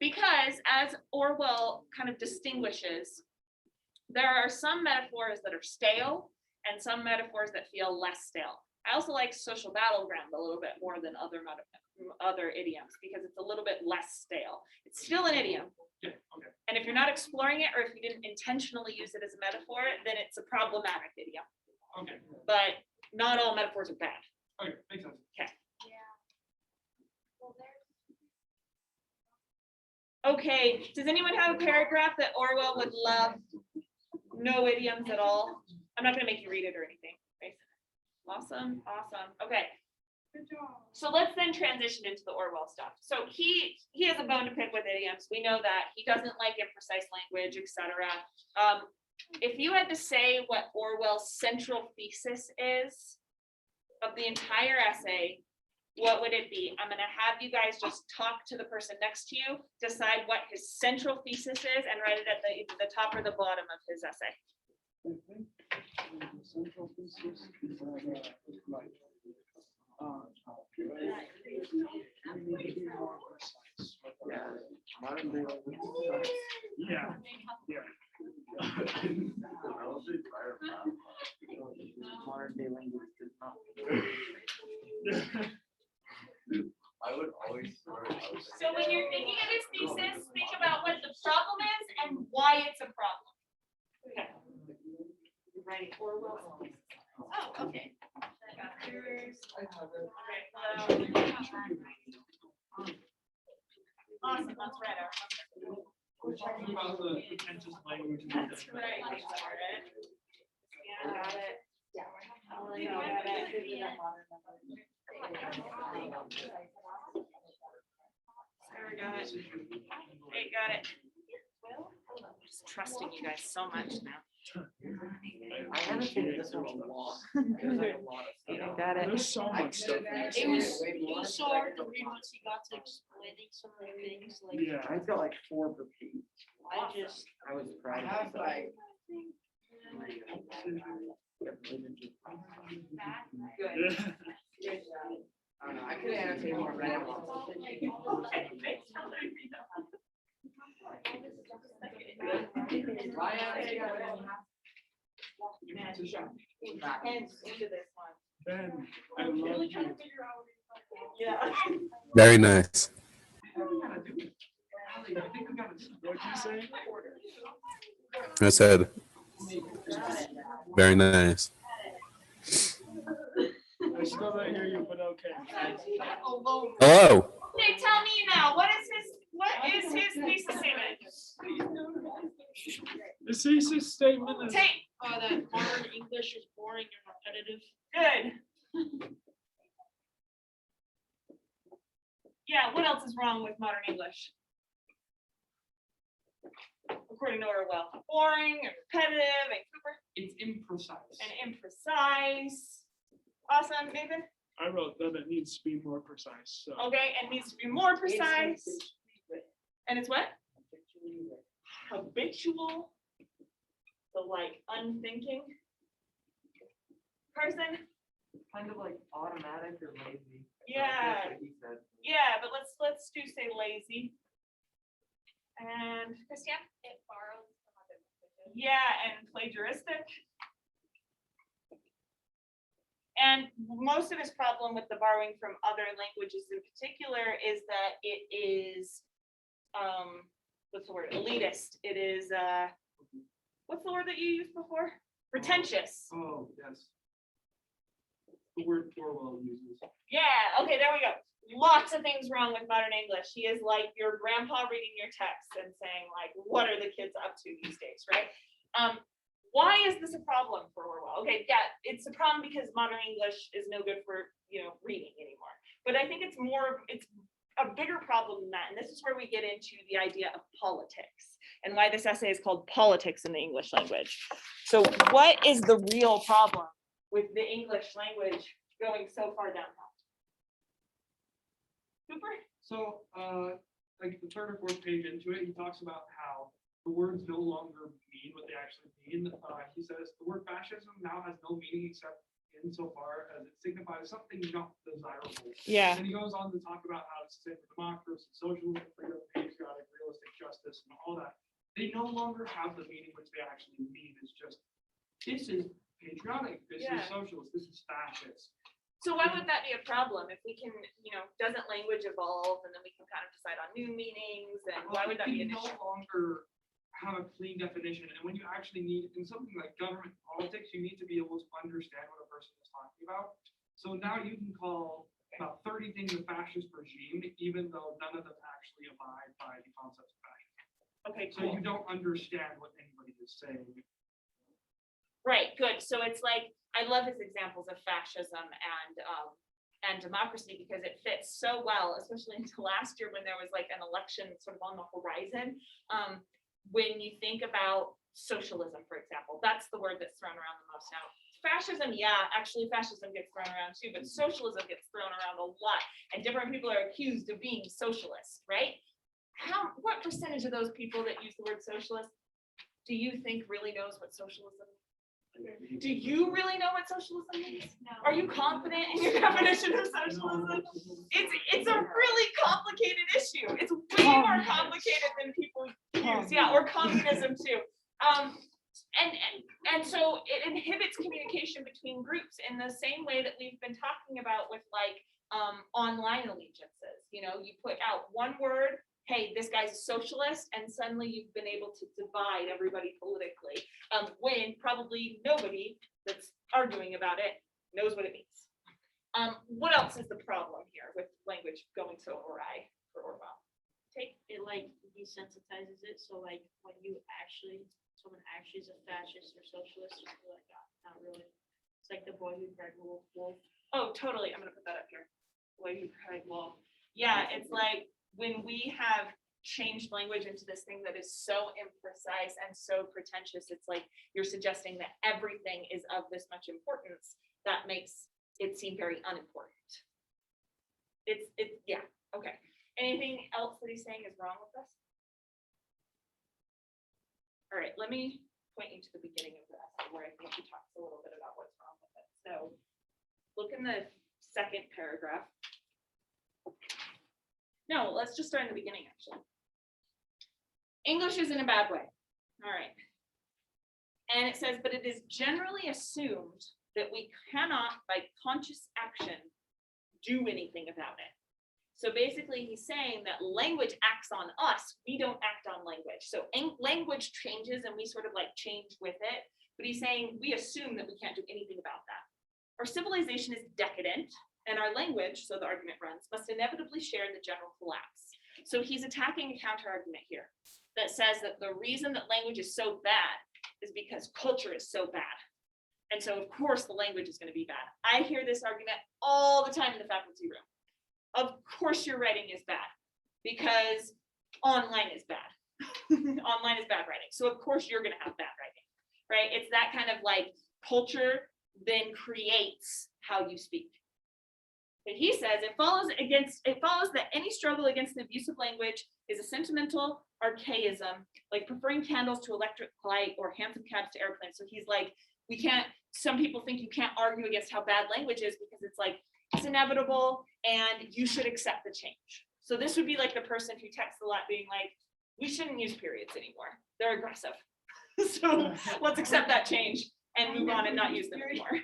because as Orwell kind of distinguishes, there are some metaphors that are stale and some metaphors that feel less stale. I also like social battleground a little bit more than other idioms because it's a little bit less stale. It's still an idiom. Yeah, okay. And if you're not exploring it, or if you didn't intentionally use it as a metaphor, then it's a problematic idiom. Okay, But not all metaphors are bad. okay, makes sense. Yeah. Well, there's. Okay, does anyone have a paragraph that Orwell would love? No idioms at all? I'm not gonna make you read it or anything. Okay. Awesome. Okay. Good job. So let's then transition into the Orwell stuff. So he has a bone to pick with idioms. We know that he doesn't like imprecise language, etc. If you had to say what Orwell's central thesis is of the entire essay, what would it be? I'm gonna have you guys just talk to the person next to you, decide what his central thesis is, and write it at either the top or the bottom of his essay. Central thesis is like, we need to be more precise. Modern day language. Yeah. Modern day language does not. I would always. So when you're thinking of his thesis, think about what the problem is and why it's a problem. Okay. Writing Orwell's thesis. Oh, okay. Awesome, that's right. We're talking about the pretentious language. That's right. Yeah, got it. Emily, got it. Sarah got it. Hey, got it. I'm just trusting you guys so much now. I haven't figured this out in a long. Got it. There's so much stuff. It was so hard to read once he got to explaining some of the things, like, Yeah. I got like 4 per page. I I was proud of have, myself. like, Good. I don't know, I could annotate more, but I don't want to. Hence into this one. Ben, I love Really you. trying to figure out what it's like. Yeah. Very nice. What'd What'd you say? I said, very nice. I still don't hear you, but okay. Hello. Okay, tell me now, what is his thesis statement? The thesis statement is, Take, That modern English is boring and repetitive. good. Yeah, what else is wrong with modern English? According to Orwell, boring and repetitive and Cooper It's imprecise. and imprecise. Awesome, Nathan. I wrote that it needs to be more precise, so. Okay, and needs to be more precise. And it's what? Habitual. So like unthinking. Carson? Kind of like automatic or lazy. Yeah. That's what he said. Yeah, but let's do say lazy. And Christian? It borrows from other languages. Yeah, and plagiaristic. And most of his problem with the borrowing from other languages in particular is that it is, what's the word, elitist. It is, what's the word that you used before? Pretentious. Oh, yes. The word Orwell uses. Yeah, okay, there we go. Lots of things wrong with modern English. He is like your grandpa reading your text and saying like, what are the kids up to these days, right? Why is this a problem for Orwell? Okay, yeah, it's a problem because modern English is no good for, reading anymore. But I think it's a bigger problem than that. And this is where we get into the idea of politics and why this essay is called Politics in the English Language. So what is the real problem with the English language going so far downhill? Cooper? So, like the third or fourth page into it, he talks about how the words no longer mean what they actually mean. He says the word fascism now has no meaning except insofar as it signifies something not desirable. Yeah. And he goes on to talk about how it's the same for democracy, socialism, freedom, patriotic, realistic justice, and all that. They no longer have the meaning which they actually mean. It's just, this is patriotic, this Yeah. is socialist, this is fascist. So why would that be a problem if we can, doesn't language evolve and then we can kind of decide on new meanings and why would that be an You issue? no longer have a clean definition, and when you actually need, in something like government politics, you need to be able to understand what a person is talking about. So now you can call about 30 things a fascist regime, even though none of them actually abide by the concepts of fascism. Okay, So cool. you don't understand what anybody is saying. Right, good. So it's like, I love his examples of fascism and democracy because it fits so well, especially into last year when there was like an election sort of on the horizon. When you think about socialism, for example, that's the word that's thrown around the most now. Fascism, yeah, actually fascism gets thrown around too, but socialism gets thrown around a lot. And different people are accused of being socialist, right? What percentage of those people that use the word socialist do you think really knows what socialism is? Do you really know what socialism means? Are you confident in your definition of socialism? It's a really complicated issue. It's way more complicated than people use. Yeah, or communism too. And so it inhibits communication between groups in the same way that we've been talking about with like online allegiances. You put out one word, hey, this guy's a socialist, and suddenly you've been able to divide everybody politically, when probably nobody that's arguing about it knows what it means. What else is the problem here with language going so awry for Orwell? It like desensitizes it, so like when someone actually is a fascist or socialist, you're like, not really. It's like the boy who cried wolf. Oh, totally. I'm gonna put that up here. Boy who cried wolf. Yeah, it's like when we have changed language into this thing that is so imprecise and so pretentious, it's like you're suggesting that everything is of this much importance. That makes it seem very unimportant. Yeah, okay. Anything else that he's saying is wrong with this? All right, let me point you to the beginning of the essay where I think he talks a little bit about what's wrong with it. So look in the second paragraph. No, let's just start in the beginning, actually. English is in a bad way. All right. And it says, but it is generally assumed that we cannot, by conscious action, do anything about it. So basically, he's saying that language acts on us. We don't act on language. So language changes and we sort of like change with it. But he's saying we assume that we can't do anything about that. Our civilization is decadent, and our language, so the argument runs, must inevitably share in the general collapse. So he's attacking a counter argument here that says that the reason that language is so bad is because culture is so bad. And so of course the language is going to be bad. I hear this argument all the time in the faculty room. Of course your writing is bad because online is bad. Online is bad writing. So of course you're going to have bad writing, right? It's that kind of like culture then creates how you speak. But he says it follows that any struggle against an abusive language is a sentimental archaism, like preferring candles to electric light or handsome cabs to airplanes. So he's like, we can't, some people think you can't argue against how bad language is because it's like, it's inevitable and you should accept the change. So this would be like the person who texts a lot being like, we shouldn't use periods anymore. They're aggressive. So let's accept that change and move on and not use them anymore.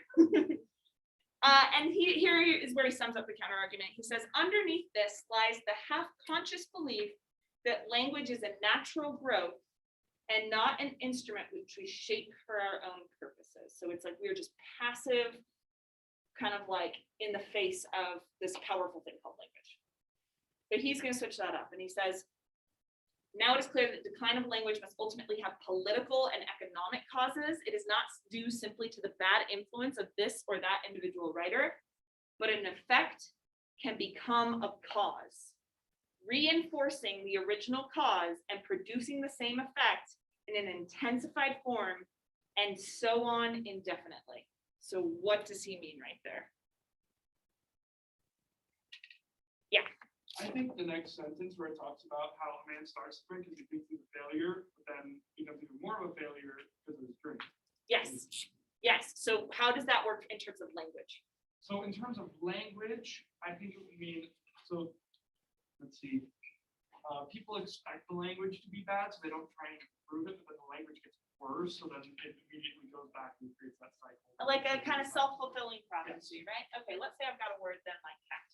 And here is where he sums up the counter argument. He says, underneath this lies the half-conscious belief that language is a natural growth and not an instrument which we shape for our own purposes. So it's like we're just passive, kind of like in the face of this powerful thing called language. But he's going to switch that up, and he says, now it is clear that decline of language must ultimately have political and economic causes. It is not due simply to the bad influence of this or that individual writer, but in effect can become a cause, reinforcing the original cause and producing the same effect in an intensified form, and so on indefinitely. So what does he mean right there? Yeah. I think the next sentence where it talks about how a man starts to drink because he thinks he's a failure, but then becomes even more of a failure because of his drink. Yes. Yes. So how does that work in terms of language? So in terms of language, I think it would mean, so let's see, people expect the language to be bad, so they don't try and improve it, but then the language gets worse, so then it immediately goes back and creates that cycle. Like a kind of self-fulfilling prophecy, right? Okay, let's say I've got a word then like cat.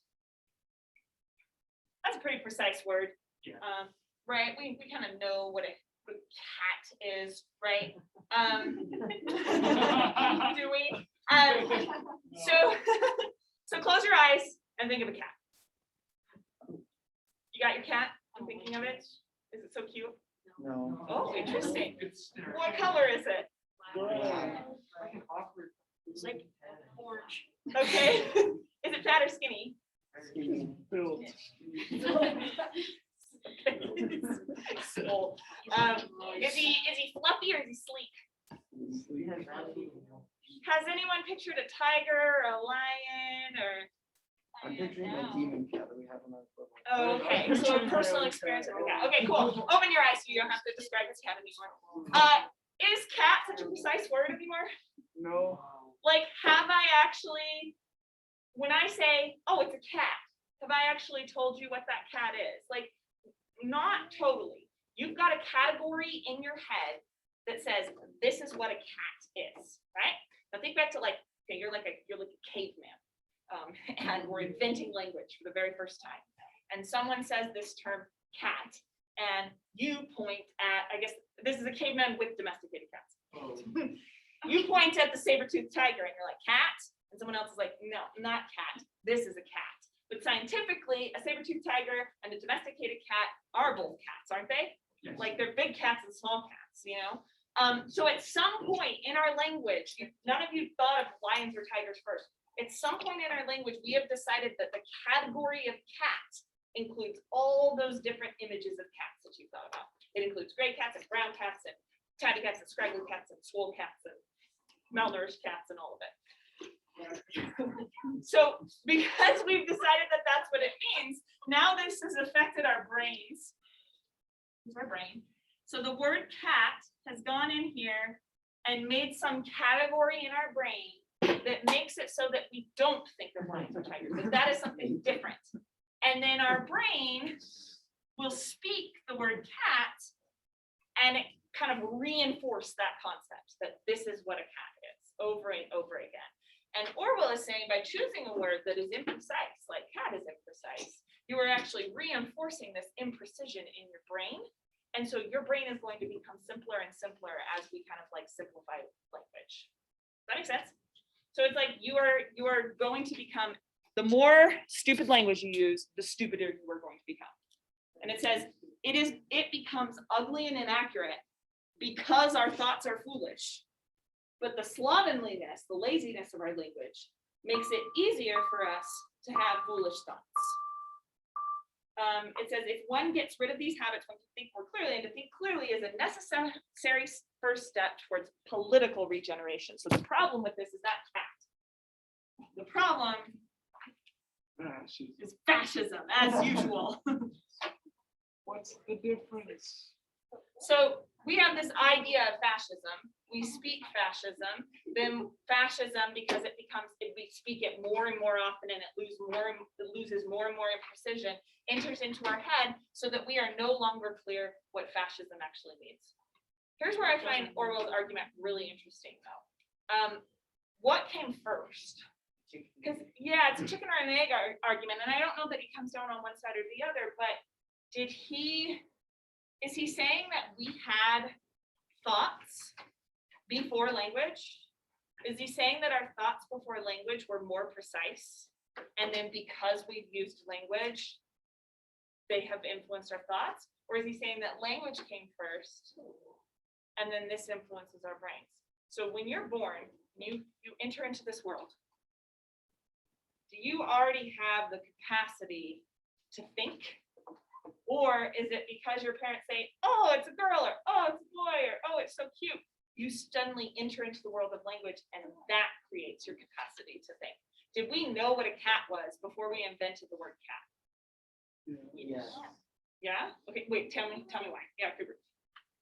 That's a pretty precise word. Yeah. Right, we kind of know what a cat is, right? Do we? So close your eyes and think of a cat. You got your cat? I'm thinking of it. Is it so cute? No. Oh, interesting. It's What color is it? Like an awkward. It's like orange. Okay. Is it fat or skinny? Built. So, is he fluffy or is he sleek? Has anyone pictured a tiger or a lion or? I'm picturing a demon cat that we have in our book. Oh, okay, so a personal experience with the cat. Okay, cool. Open your eyes so you don't have to describe this cat anymore. Is cat such a precise word anymore? No. Like, have I actually, when I say, oh, it's a cat, have I actually told you what that cat is? Like, not totally. You've got a category in your head that says, this is what a cat is, right? Now think back to like, okay, you're like a caveman. And we're inventing language for the very first time. And someone says this term cat, and you point at, I guess this is a caveman with domesticated cats. Oh. You point at the saber-toothed tiger and you're like, cat? And someone else is like, no, not cat. This is a cat. But scientifically, a saber-toothed tiger and a domesticated cat are both cats, aren't they? Yes. Like they're big cats and small cats, you know? So at some point in our language, none of you thought of lions or tigers first. At some point in our language, we have decided that the category of cat includes all those different images of cats that you thought about. It includes gray cats and brown cats and tabby cats and scraggly cats and swole cats and malnourished cats and all of it. So because we've decided that that's what it means, now this has affected our brains. Here's our brain. So the word cat has gone in here and made some category in our brain that makes it so that we don't think of lions or tigers, that that is something different. And then our brain will speak the word cat and it kind of reinforce that concept that this is what a cat is over and over again. And Orwell is saying by choosing a word that is imprecise, like cat is imprecise, you are actually reinforcing this imprecision in your brain. And so your brain is going to become simpler and simpler as we kind of like simplify language. Does that make sense? So it's like you are going to become, the more stupid language you use, the stupider you are going to become. And it says it becomes ugly and inaccurate because our thoughts are foolish. But the slovenliness, the laziness of our language makes it easier for us to have foolish thoughts. It says if one gets rid of these habits, one can think more clearly, and to think clearly is a necessary first step towards political regeneration. So the problem with this is not cat. The problem is fascism, as usual. What's the difference? So we have this idea of fascism. We speak fascism, then fascism, because we speak it more and more often, and it loses more and more in precision, enters into our head so that we are no longer clear what fascism actually means. Here's where I find Orwell's argument really interesting, though. What came first? Because yeah, it's a chicken or an egg argument, and I don't know that he comes down on one side or the other, but is he saying that we had thoughts before language? Is he saying that our thoughts before language were more precise, and then because we've used language, they have influenced our thoughts? Or is he saying that language came first, and then this influences our brains? So when you're born, you enter into this world. Do you already have the capacity to think? Or is it because your parents say, oh, it's a girl, or oh, it's a boy, or oh, it's so cute, you suddenly enter into the world of language, and that creates your capacity to think? Did we know what a cat was before we invented the word cat? Yes. Yeah? Okay, wait, tell me why. Yeah, Cooper.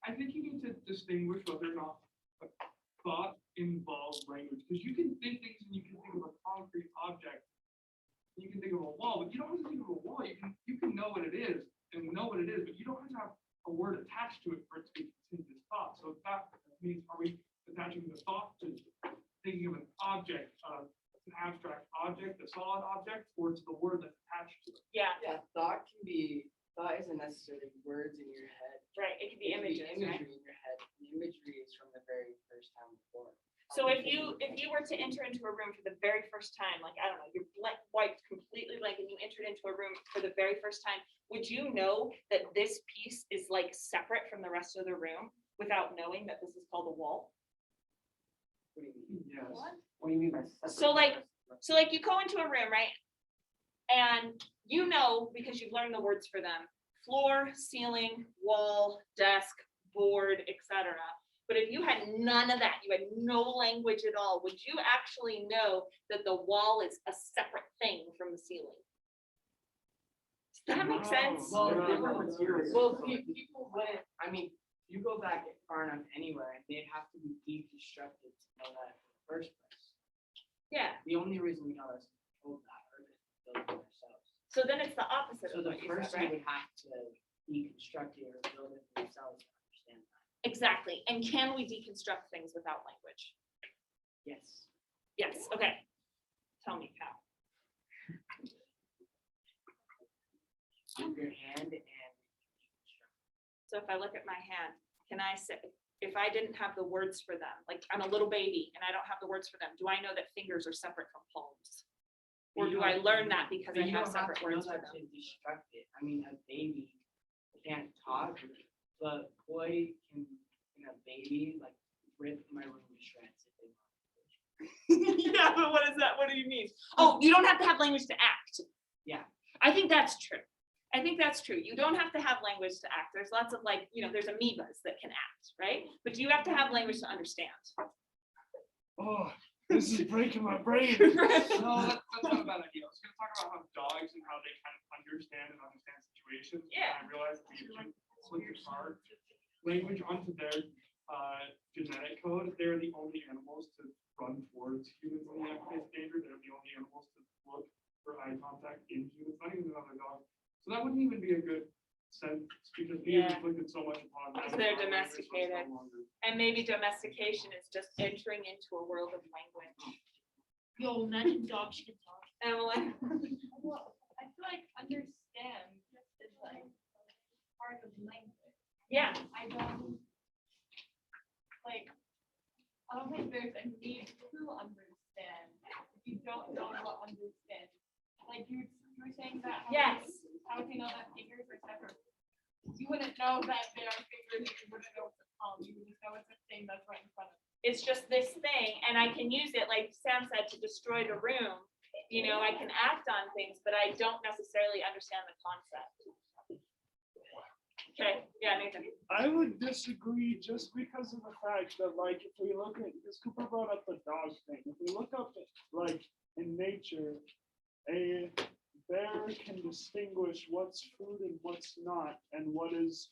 I think you need to distinguish whether or not a thought involves language, because you can think things and you can think of a concrete object. You can think of a wall, but you don't have to think of a wall. You can know what it is and know what it is, but you don't have to have a word attached to it for it to be considered thought. So that means, are we attaching the thought to thinking of an object, an abstract object, a solid object, or to the word that's attached to it? Yeah, Yeah, thought isn't necessarily words in your head. right. It could be It can be images, right? imagery in your head. The imagery is from the very first time before. So if you were to enter into a room for the very first time, like, I don't know, you're wiped completely blank and you entered into a room for the very first time, would you know that this piece is like separate from the rest of the room without knowing that this is called a wall? What do you mean? Yes. What do you mean by separate? So like you go into a room, right? And you know, because you've learned the words for them, floor, ceiling, wall, desk, board, etc. But if you had none of that, you had no language at all, would you actually know that the wall is a separate thing from the ceiling? Does that make sense? Well, Yeah. different materials. Well, people wouldn't, I mean, you go back far enough anywhere, and they'd have to be deconstructed to know that in the first place. Yeah, The only reason we know is told that, or that build it ourselves. so then it's the opposite So of the what you first said, they right? would have to deconstruct it or build it themselves to understand that. Exactly. And can we deconstruct things without language? Yes. Yes, okay. Tell me how. Move your hand and deconstruct. So if I look at my hand, can I say, if I didn't have the words for them, like I'm a little baby and I don't have the words for them, do I know that fingers are separate from palms? Or do I learn that because I have separate words for them? To deconstruct it. I mean, a baby can't talk, but boy can, a baby, like, rip my room to shreds if they want. Yeah, but what is that? What do you mean? Oh, you don't have to have language to act. Yeah. I think that's true. I think that's true. You don't have to have language to act. There's lots of there's amoebas that can act, right? But you have to have language to understand. Oh, this is breaking my brain. No, that's not a bad idea. I was gonna talk about how dogs and how they kind of understand situations. Yeah. And I realized we can switch our language onto their genetic code. They're the only animals to run towards humans when they face danger. They're the only animals to look for eye contact in humans, not even another dog. So that wouldn't even be a good sense because we have Yeah. inflicted so much upon them. So they're our language was no domesticated. longer- And maybe domestication is just entering into a world of language. Yo, imagine dogs can talk. Emily? Well, I feel like understand is like part of language. Yeah, I don't, like, I don't think there's a need to understand if you don't know what understand. Like you were saying that. How would you know that fingers are separate? You wouldn't know that they are fingers, you wouldn't know it's a palm, you would just know it's a thing that's right in front of you. it's just this thing, and I can use it, like Sam said, to destroy the room. You know, I can act on things, but I don't necessarily understand the concept. Okay, yeah, Nathan. I would disagree just because of the fact that, like, if we look at, because Cooper brought up the dog thing, if we look up, like, in nature, a bear can distinguish what's food and what's not, and what is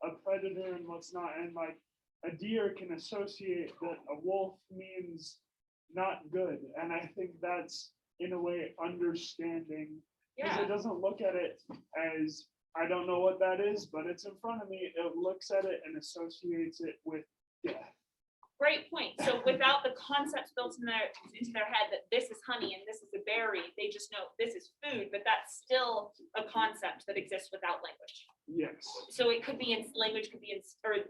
a predator and what's not, and like, a deer can associate that a wolf means not good, and I think that's, in a way, understanding. Because Yeah, it doesn't look at it as, I don't know what that is, but it's in front of me. It looks at it and associates it with death. great point. So without the concepts built into their head that this is honey and this is a berry, they just know this is food, but that's still a concept that exists without language. Yes, So it could be in language, could be in, or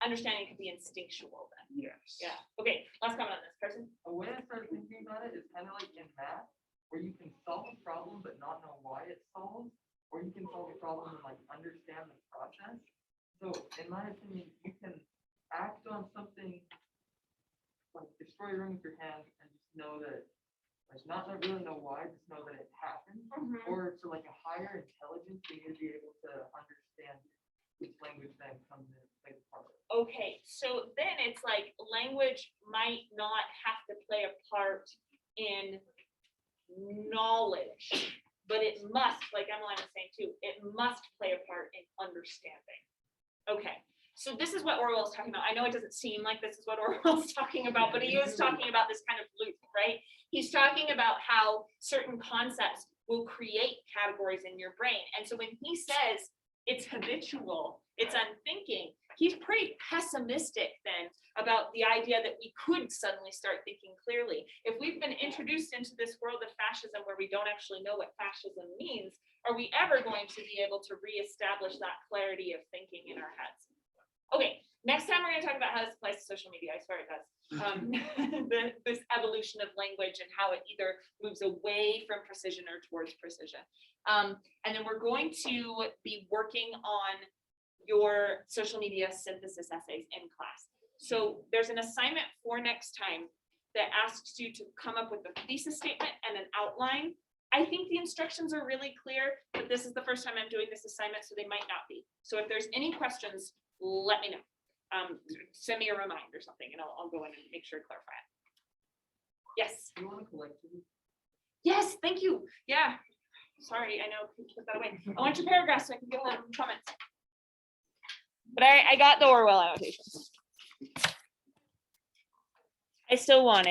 understanding could be instinctual then. yes. Yeah, okay, last comment on this person. A way I started thinking about it is kind of like in math, where you can solve a problem but not know why it's solved, or you can solve a problem and like understand the process. So in my opinion, you can act on something, like destroy a room with your hand and just know that, like not really know why, just know that it happened. Or for like a higher intelligence, you need to be able to understand which language then comes in and plays a part of it. Okay, so then it's like language might not have to play a part in knowledge, but it must, like Emily was saying too, it must play a part in understanding. Okay, so this is what Orwell's talking about. I know it doesn't seem like this is what Orwell's talking about, but he is talking about this kind of loop, right? He's talking about how certain concepts will create categories in your brain. And so when he says it's habitual, it's unthinking, he's pretty pessimistic then about the idea that we could suddenly start thinking clearly. If we've been introduced into this world of fascism where we don't actually know what fascism means, are we ever going to be able to reestablish that clarity of thinking in our heads? Okay, next time we're going to talk about how this applies to social media. I swear it does. This evolution of language and how it either moves away from precision or towards precision. And then we're going to be working on your social media synthesis essays in class. So there's an assignment for next time that asks you to come up with a thesis statement and an outline. I think the instructions are really clear, but this is the first time I'm doing this assignment, so they might not be. So if there's any questions, let me know. Send me a reminder or something, and I'll go in and make sure to clarify it. Yes. Do you want to collect it? Yes, thank you. Yeah. Sorry, I know, put that away. I want your paragraphs so I can get them comments. But I got the Orwell annotation. I still want it.